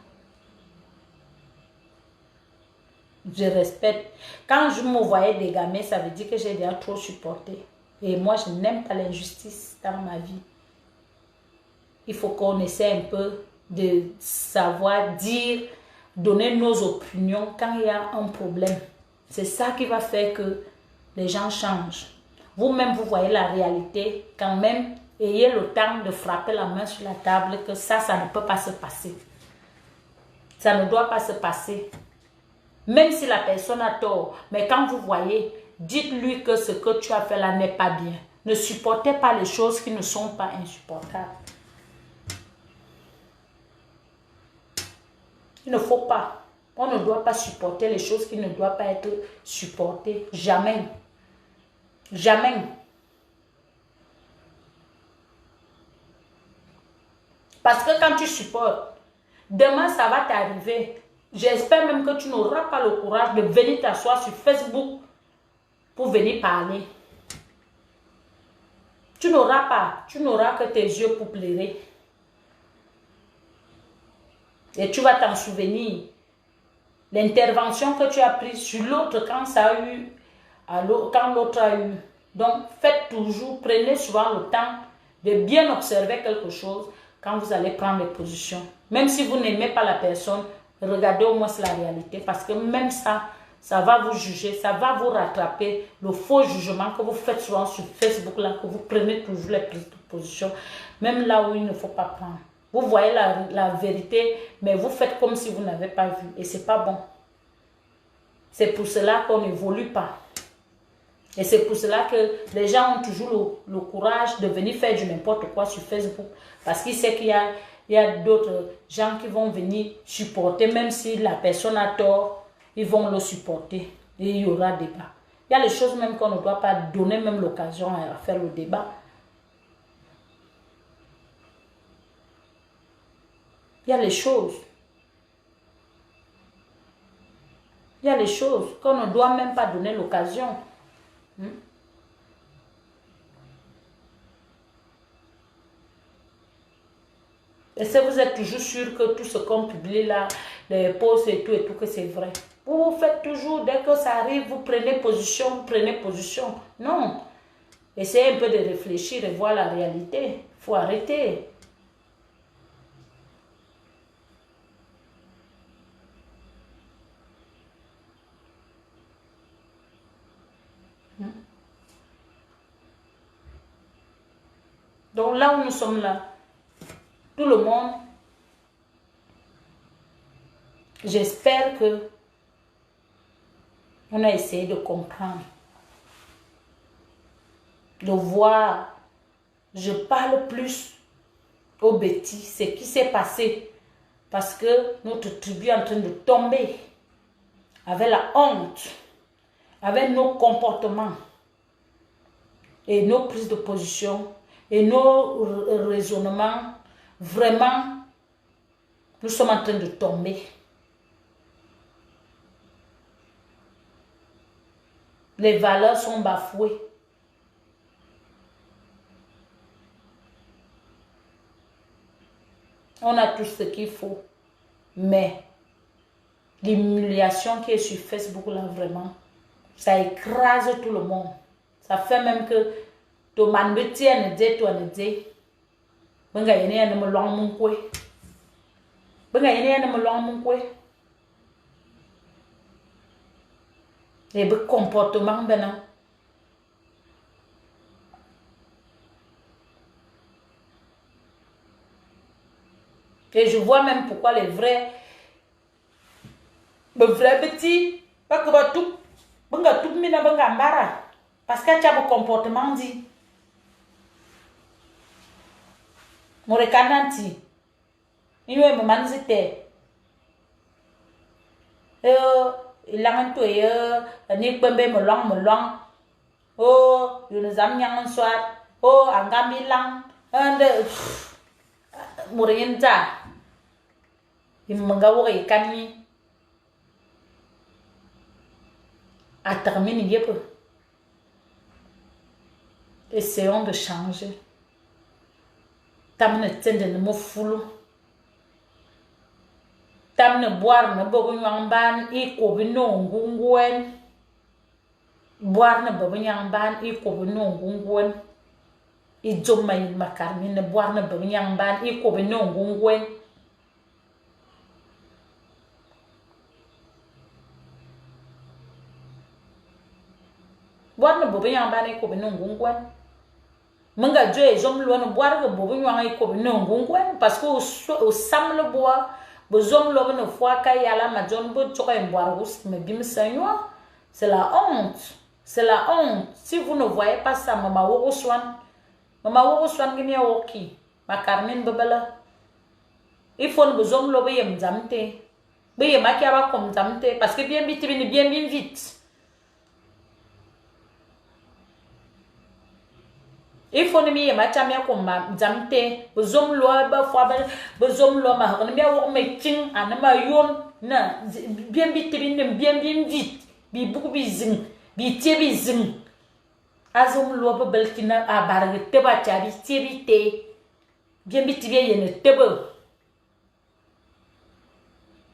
Je respecte. Quand je me voyais dégamer, ça veut dire que j'ai déjà trop supporté. Et moi, je n'aime pas l'injustice dans ma vie. Il faut qu'on essaie un peu de savoir dire, donner nos opinions quand il y a un problème. C'est ça qui va faire que les gens changent. Vous-même, vous voyez la réalité. Quand même, ayez le temps de frapper la main sur la table que ça ne peut pas se passer. Ça ne doit pas se passer. Même si la personne a tort, mais quand vous voyez, dites-lui que ce que tu as fait là n'est pas bien. Ne supportez pas les choses qui ne sont pas insupportables. Il ne faut pas. On ne doit pas supporter les choses qui ne doivent pas être supportées. Jamais. Jamais. Parce que quand tu supportes, demain ça va t'arriver. J'espère même que tu n'auras pas le courage de venir t'asseoir sur Facebook pour venir parler. Tu n'auras que tes yeux pour pleurer. Et tu vas t'en souvenir. L'intervention que tu as prise sur l'autre quand ça a eu, quand l'autre a eu. Donc, faites toujours, prenez souvent le temps de bien observer quelque chose quand vous allez prendre des positions. Même si vous n'aimez pas la personne, regardez au moins la réalité. Parce que même ça va vous juger, ça va vous rattraper. Le faux jugement que vous faites souvent sur Facebook, là, que vous prenez toujours les prises de position, même là où il ne faut pas prendre. Vous voyez la vérité, mais vous faites comme si vous n'avez pas vu. Et ce n'est pas bon. C'est pour cela qu'on n'évolue pas. Et c'est pour cela que les gens ont toujours le courage de venir faire du n'importe quoi sur Facebook. Parce qu'ils savent qu'il y a d'autres gens qui vont venir supporter. Même si la personne a tort, ils vont le supporter. Et il y aura débat. Il y a les choses même qu'on ne doit pas donner même l'occasion à faire le débat. Il y a les choses. Il y a les choses qu'on ne doit même pas donner l'occasion. Et si vous êtes toujours sûr que tout ce qu'on publie là, les posts et tout, que c'est vrai. Vous faites toujours, dès que ça arrive, vous prenez position, Non. Essayez un peu de réfléchir et voir la réalité. Il faut arrêter. Donc là où nous sommes là, tout le monde, j'espère que on a essayé de comprendre, de voir. Je parle plus aux bêtises, ce qui s'est passé, parce que notre tribu est en train de tomber avec la honte, avec nos comportements et nos prises de position et nos raisonnements. Vraiment, nous sommes en train de tomber. Les valeurs sont bafouées. On a tout ce qu'il faut. Mais l'humiliation qui est sur Facebook, là, vraiment, ça écrase tout le monde. Ça fait même que ton man me tient, toi ne dis. Benga yene ne me long mon kwe. Benga yene ne me long mon kwe. Et le comportement maintenant. Et je vois même pourquoi les vrais petits, parce que tout, benga tout mina benga mbara, parce que tu as un comportement dit. Mon cananti, il y a un moment c'était, il a un peu, ni pembe me long, oh, il nous a mis un soir, oh, un gambi lang, un de Mourinda, il m'a gagné cani. À terminer, il peut. Essayons de changer. Tamne tende ne mo fulu. Tamne boire ne bobu nyamban I ko bino ngungwen. Boire ne bobu nyamban I ko bino ngungwen. I jomma il makarmi ne boire ne bobu nyamban I ko bino ngungwen. Boire ne bobu nyamban I ko bino ngungwen. Menga Dieu jom lo no boire que bobu nyang I ko bino ngungwen parce que au sam le bois bozom lo no fois kayala ma jon bo choka boire gus me bim sanyo. C'est la honte. C'est la honte. Si vous ne voyez pas ça, Mama Woro Swan gini woki. Ma Carmen Bebela. Il faut nous besoin de l'obéir m'zamte. Beye makiaba comme m'zamte. Parce que bien vite, bien vite. Il faut nous mettre machamia comme m'zamte. Besoin de l'eau, besoin de l'eau, ma remia wok me ting, anama yon. Na, bien vite. Bi beaucoup bizing. Bi tie bizing. Azom l'eau belkina a barre teba chabi tie te. Bien vite yene teba.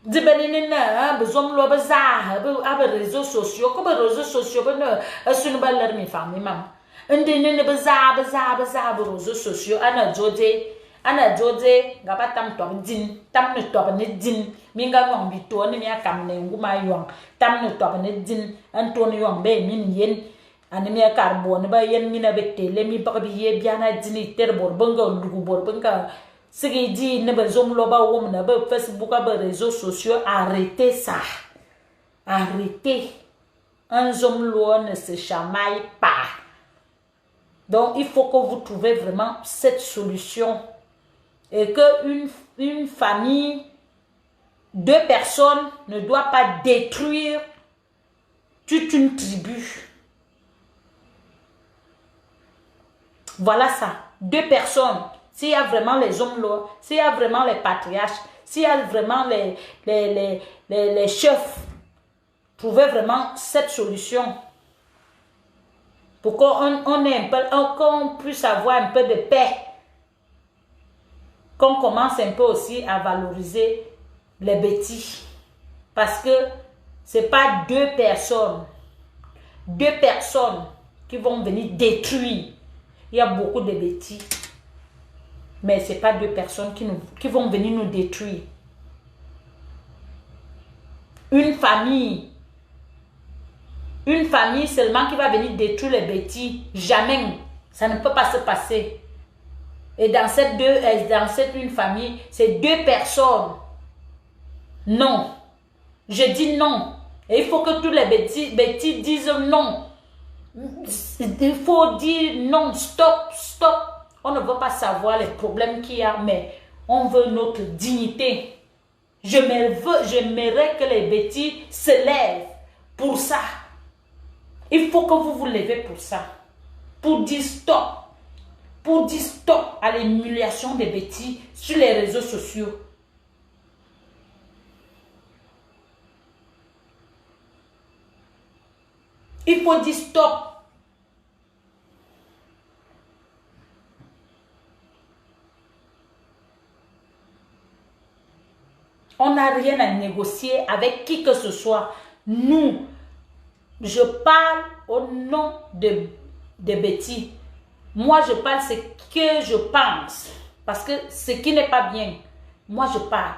Dibenina besoin lo bazar aba réseaux sociaux comme réseaux sociaux ben asunu balar mi fami mam ndene bazar réseaux sociaux ana jode ngaba tam to din tam ne to ne din minga ngom bi to ne mi akam ne nguma yong tam ne to ne din antoni yong be min yen ani mi carbone ba yen mi na betele mi ba bi ye biana dini terbor banga lugu bor banga ce qui dit ne besoin loba wom na ba Facebook ba réseaux sociaux arrêtez ça. Arrêtez. Un homme loin ne se chamaille pas. Donc il faut que vous trouviez vraiment cette solution et que une famille, deux personnes ne doit pas détruire toute une tribu. Voilà ça. Deux personnes. S'il y a vraiment les hommes là, s'il y a vraiment les patriarches, s'il y a vraiment les chefs, trouvez vraiment cette solution pour qu'on ait un peu, qu'on puisse avoir un peu de paix, qu'on commence un peu aussi à valoriser les bêtises. Parce que ce n'est pas deux personnes qui vont venir détruire. Il y a beaucoup de bêtises. Mais ce n'est pas deux personnes qui vont venir nous détruire. Une famille une famille seulement qui va venir détruire les bêtis. Jamais. Ça ne peut pas se passer. Et dans cette une famille, c'est 2 personnes. Non. Je dis non. Et il faut que tous les bêtis disent non. Il faut dire non, stop, stop. On ne veut pas savoir les problèmes qu'il y a, mais on veut notre dignité. J'aimerais que les bêtis se lèvent pour ça. Il faut que vous vous levez pour ça. Pour dire stop. Pour dire stop à l'humiliation des bêtis sur les réseaux sociaux. Il faut dire stop. On n'a rien à négocier avec qui que ce soit. Nous, je parle au nom des bêtis. Moi, je parle ce que je pense. Parce que ce qui n'est pas bien, moi, je parle.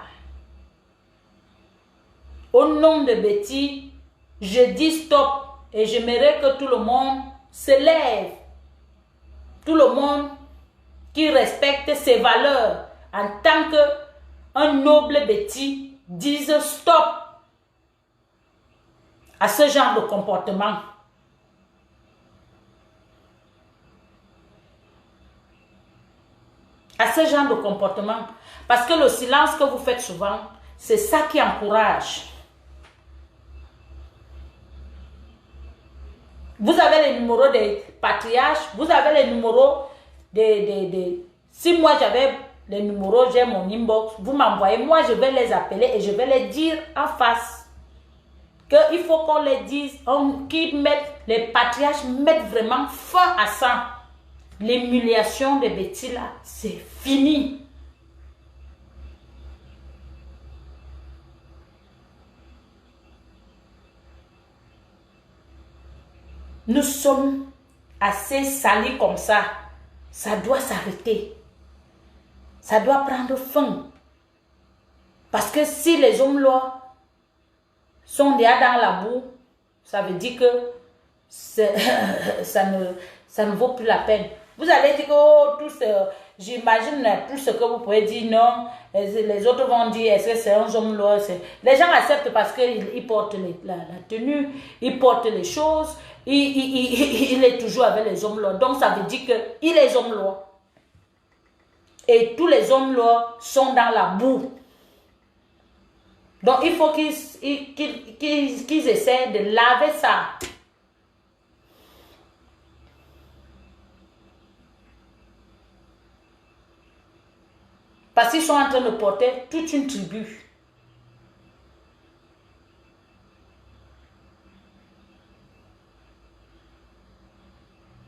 Au nom de bêtis, je dis stop. Et j'aimerais que tout le monde se lève. Tout le monde qui respecte ses valeurs en tant qu'un noble bêtis dise stop à ce genre de comportement. À ce genre de comportement. Parce que le silence que vous faites souvent, c'est ça qui encourage. Vous avez les numéros des patriarches, vous avez les numéros des... Si moi j'avais les numéros, j'ai mon inbox, vous m'envoyez, moi je vais les appeler et je vais les dire en face. Qu'il faut qu'on les dise, les patriarches mettent vraiment fin à ça. L'humiliation des bêtis là, c'est fini. Nous sommes assez salis comme ça. Ça doit s'arrêter. Ça doit prendre fin. Parce que si les hommes là sont déjà dans la boue, ça veut dire que ça ne vaut plus la peine. Vous allez dire que oh, j'imagine tout ce que vous pouvez dire, non. Les autres vont dire, est-ce que c'est un homme là? Les gens acceptent parce qu'ils portent la tenue, ils portent les choses. Il est toujours avec les hommes là. Donc ça veut dire qu'il est homme là. Et tous les hommes là sont dans la boue. Donc il faut qu'ils essaient de laver ça. Parce qu'ils sont en train de porter toute une tribu.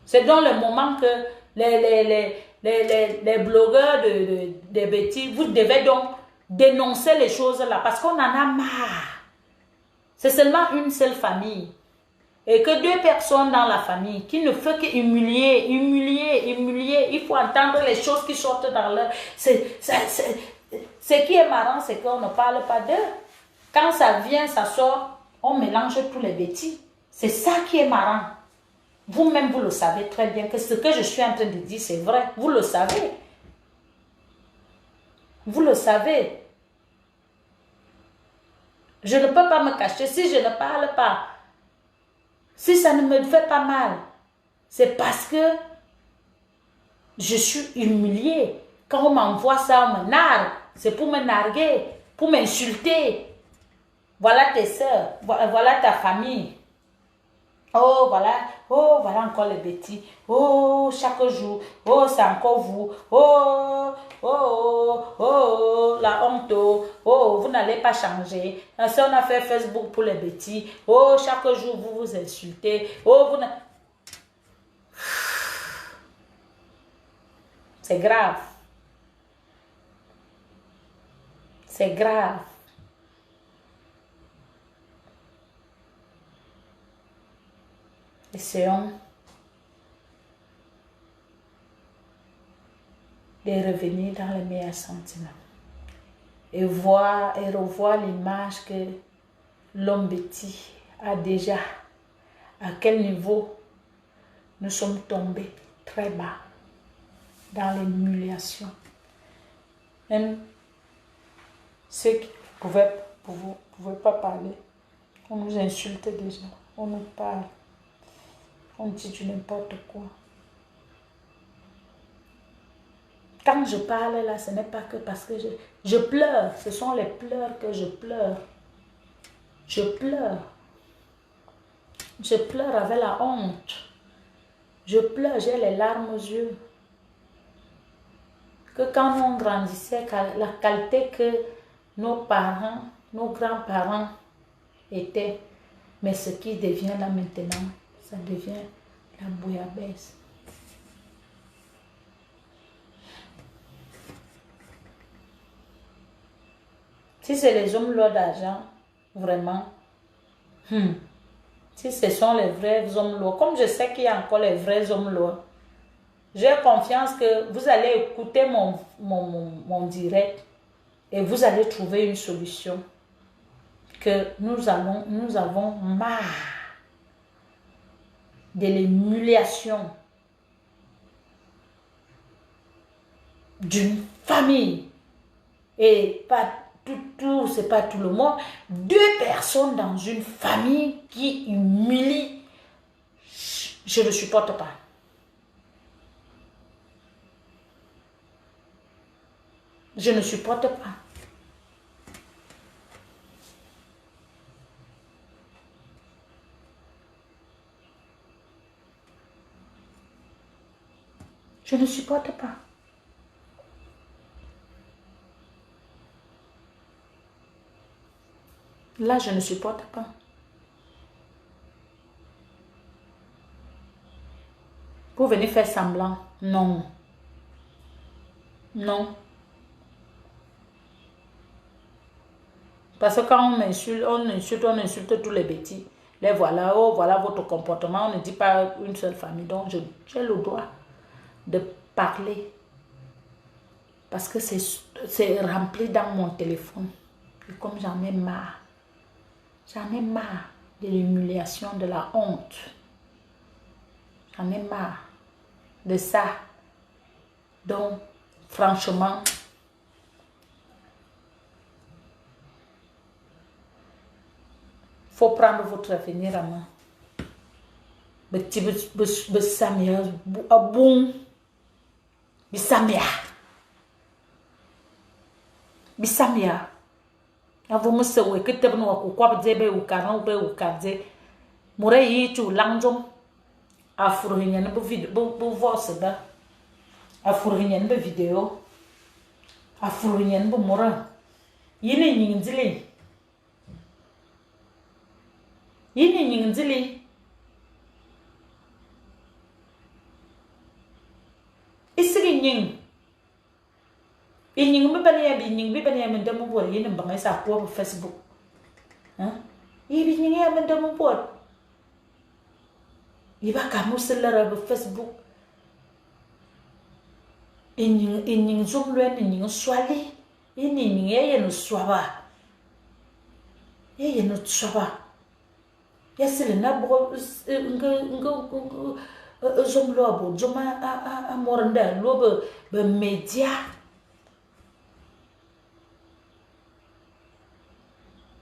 C'est dans le moment que les blogueurs des bêtis, vous devez donc dénoncer les choses là parce qu'on en a marre. C'est seulement une seule famille. Et que 2 personnes dans la famille qui ne font que humilier. Il faut entendre les choses qui sortent dans leur... Ce qui est marrant, c'est qu'on ne parle pas d'eux. Quand ça vient, ça sort, on mélange tous les bêtis. C'est ça qui est marrant. Vous-même, vous le savez très bien que ce que je suis en train de dire, c'est vrai. Vous le savez. Vous le savez. Je ne peux pas me cacher. Si je ne parle pas, si ça ne me fait pas mal, c'est parce que je suis humiliée. Quand on m'envoie ça, on me nargue. C'est pour me narguer, pour m'insulter. Voilà tes soeurs, voilà ta famille. Oh, voilà encore les bêtis. Oh, chaque jour. Oh, c'est encore vous. Oh, la honte. Oh, vous n'allez pas changer. Si on a fait Facebook pour les bêtis. Oh, chaque jour, vous vous insultez. Oh, vous n'avez... C'est grave. C'est grave. Essayons de revenir dans les meilleurs sentiments et revoir l'image que l'homme bêtis a déjà à quel niveau nous sommes tombés très bas dans l'humiliation. Même ceux qui pouvaient pas parler, on nous insulte déjà, on nous parle, on dit du n'importe quoi. Quand je parle là, ce n'est pas que parce que je pleure, ce sont les pleurs que je pleure. Je pleure. Je pleure avec la honte. Je pleure, j'ai les larmes aux yeux. Que quand on grandissait, la qualité que nos parents, nos grands-parents étaient, mais ce qui devient là maintenant, ça devient la bouillabaisse. Si c'est les hommes lourds d'argent, vraiment, si ce sont les vrais hommes lourds, comme je sais qu'il y a encore les vrais hommes lourds, j'ai confiance que vous allez écouter mon direct et vous allez trouver une solution. Que nous avons marre de l'humiliation d'une famille et pas tout, c'est pas tout le monde. 2 personnes dans une famille qui humilient, je ne supporte pas. Je ne supporte pas. Je ne supporte pas. Là, je ne supporte pas. Pour venir faire semblant, non. Non. Parce que quand on insulte tous les bêtis. Les voilà, oh voilà votre comportement. On ne dit pas une seule famille. Donc, j'ai le droit de parler. Parce que c'est rempli dans mon téléphone. Et comme j'en ai marre. J'en ai marre de l'humiliation, de la honte. J'en ai marre de ça. Donc, franchement, faut prendre votre avenir à main. Bisamia. Avomu sewe kiteb no ko kwabje be ukana be ukadze. Mure yi tu langjom. Afuru nyen bu voice ba. Afuru nyen be video. Afuru nyen bu mura. Yini nyinzili. Yini nyinzili. Isiri nying. Inying bi bani ya bi nying bi bani ya men demu bor yin mbanga sa ko Facebook. Yi nying ya men demu bor. Yi ba ka muselera bu Facebook. Inying zum lwen inying swali. Inying ye no swaba. Ye no swaba. Yesile na bo zum lo bo zum a moranda lo be media.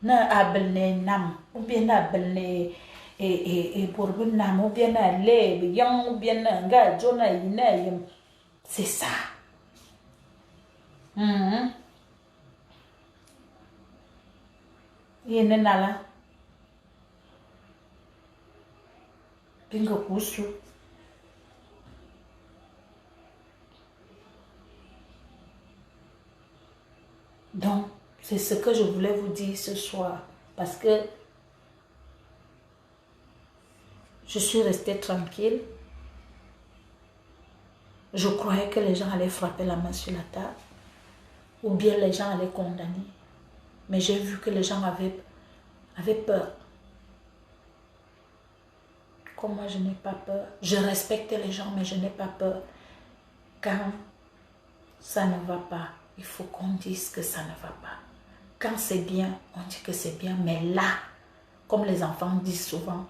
Na abelne nam ou bien abelne pour nam ou bien le yang ou bien nga jona ina yim, c'est ça. Yene nala pinga kusu donc c'est ce que je voulais vous dire ce soir. Parce que je suis restée tranquille. Je croyais que les gens allaient frapper la main sur la table. Ou bien les gens allaient condamner. Mais j'ai vu que les gens avaient peur. Comme moi, je n'ai pas peur. Je respecte les gens, mais je n'ai pas peur. Quand ça ne va pas, il faut qu'on dise que ça ne va pas. Quand c'est bien, on dit que c'est bien. Mais là, comme les enfants disent souvent,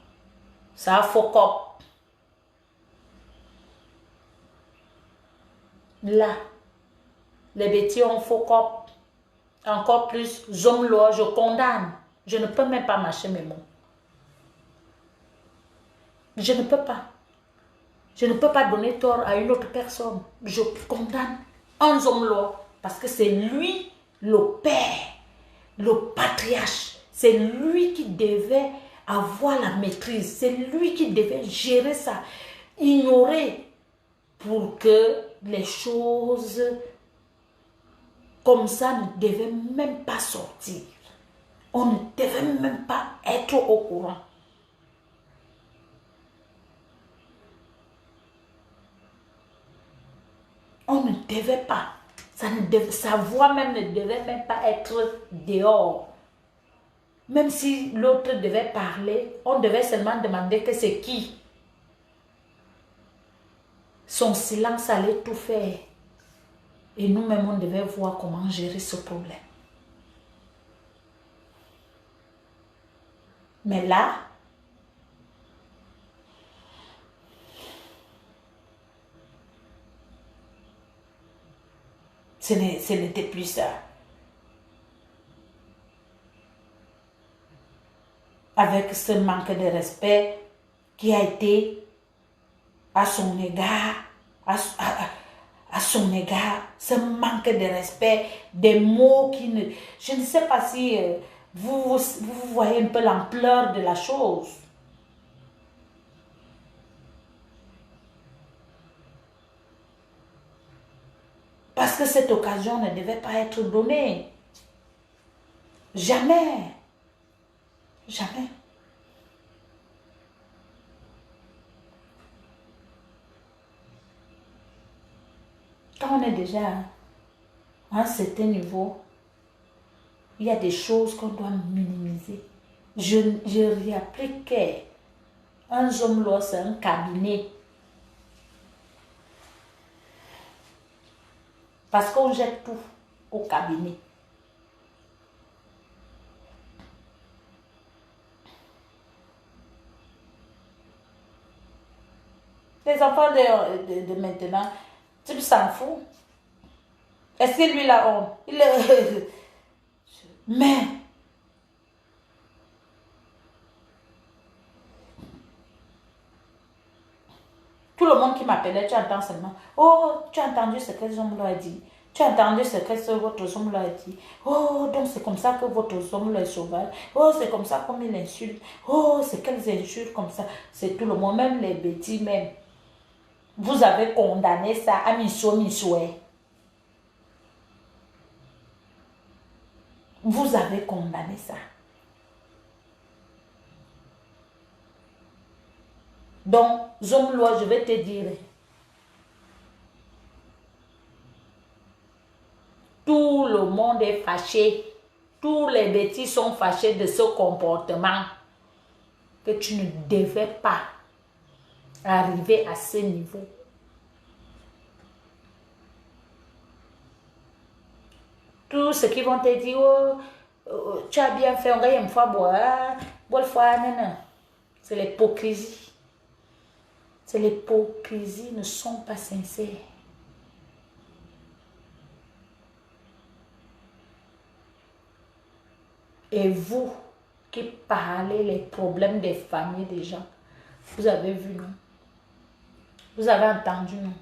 Ça a faux cop. Là, les bêtis ont faux cop. Encore plus, zoom loi, je condamne. Je ne peux même pas marcher mes mots. Je ne peux pas. Je ne peux pas donner tort à une autre personne. Je condamne un homme loi parce que c'est lui le père, le patriarche. C'est lui qui devait avoir la maîtrise. C'est lui qui devait gérer ça, ignorer pour que les choses comme ça ne devaient même pas sortir. On ne devait même pas être au courant. On ne devait pas. Sa voix même ne devait même pas être dehors. Même si l'autre devait parler, on devait seulement demander que c'est qui. Son silence allait tout faire. Et nous-mêmes, on devait voir comment gérer ce problème. Mais là, ce n'était plus ça. Avec ce manque de respect qui a été à son égard, à son égard, ce manque de respect, des mots qui ne... Je ne sais pas si vous voyez un peu l'ampleur de la chose. Parce que cette occasion ne devait pas être donnée. Jamais. Jamais. Quand on est déjà à un certain niveau, il y a des choses qu'on doit minimiser. Je réapplique un homme là, c'est un cabinet. Parce qu'on jette tout au cabinet. Les enfants de maintenant, tu s'en fous. Est-ce que lui là, mais tout le monde qui m'appelait, tu entends seulement. Oh, tu as entendu ce que l'homme a dit. Tu as entendu ce que votre homme a dit. Oh, donc c'est comme ça que votre homme est sauvage. Oh, c'est comme ça comme il insulte. Oh, c'est quelles insultes comme ça. C'est tout le monde, même les bêtises même. Vous avez condamné ça à misoué. Vous avez condamné ça. Donc, Zomlois, je vais te dire. Tout le monde est fâché. Tous les bêtis sont fâchés de ce comportement. Que tu ne devais pas arriver à ce niveau. Tout ce qui vont te dire, oh, tu as bien fait, on va une fois boire, non. C'est l'hypocrisie. C'est l'hypocrisie, ne sont pas sincères. Et vous qui parlez les problèmes des familles des gens, vous avez vu, non? Vous avez entendu, non?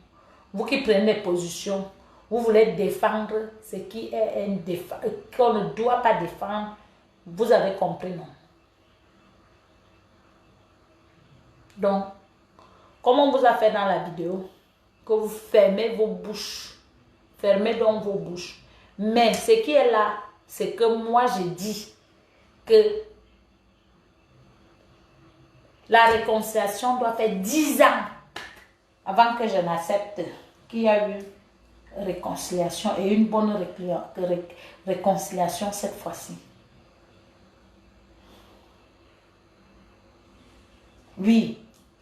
Vous qui prenez des positions, vous voulez défendre ce qui est qu'on ne doit pas défendre, vous avez compris, non? Donc, comme on vous a fait dans la vidéo, que vous fermez vos bouches, fermez donc vos bouches. Mais ce qui est là, c'est que moi j'ai dit que la réconciliation doit faire 10 ans avant que je n'accepte qu'il y a eu réconciliation et une bonne réconciliation cette fois-ci. Oui,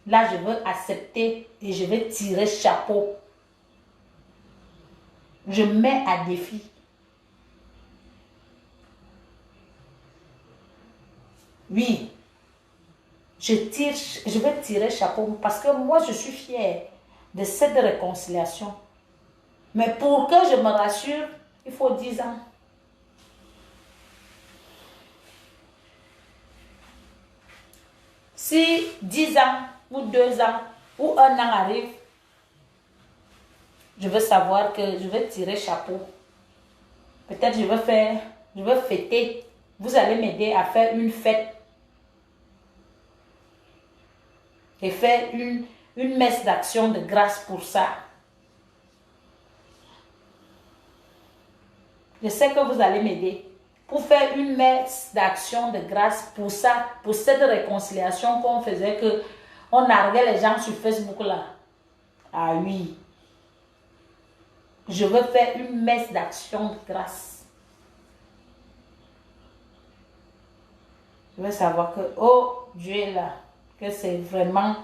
là je veux accepter et je vais tirer chapeau. Je mets à défi. Oui, je vais tirer chapeau parce que moi, je suis fière de cette réconciliation. Mais pour que je me rassure, il faut 10 ans. Si 10 ans ou 2 ans ou 1 an arrive, je veux savoir que je vais tirer chapeau. Peut-être je vais fêter. Vous allez m'aider à faire une fête. Et faire une messe d'action de grâce pour ça. Je sais que vous allez m'aider pour faire une messe d'action de grâce pour ça, pour cette réconciliation qu'on faisait, que on narguait les gens sur Facebook là. Ah oui. Je veux faire une messe d'action de grâce. Je veux savoir que, oh, Dieu est là, que c'est vraiment...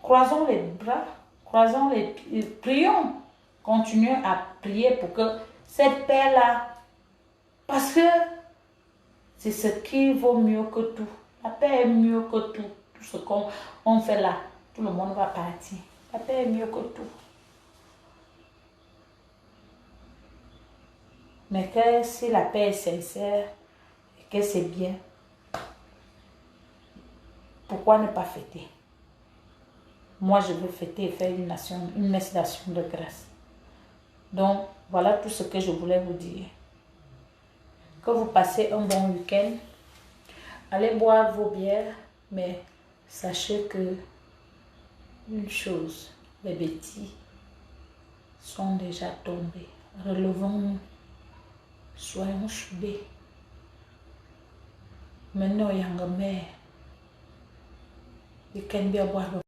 Croisons les bras, croisons les pieds, prions. Continuons à prier pour que cette paix-là, parce que c'est ce qui vaut mieux que tout. La paix est mieux que tout. Tout ce qu'on fait là, tout le monde va partir. La paix est mieux que tout. Mais que si la paix est sincère et que c'est bien, pourquoi ne pas fêter? Moi, je veux fêter et faire une messe d'action de grâce. Donc, voilà tout ce que je voulais vous dire. Que vous passez un bon week-end. Allez boire vos bières, mais sachez que une chose, les bêtises sont déjà tombés. Relevons-nous. Soyons soudés. Maintenant, il y a un mère. Il can be a boire.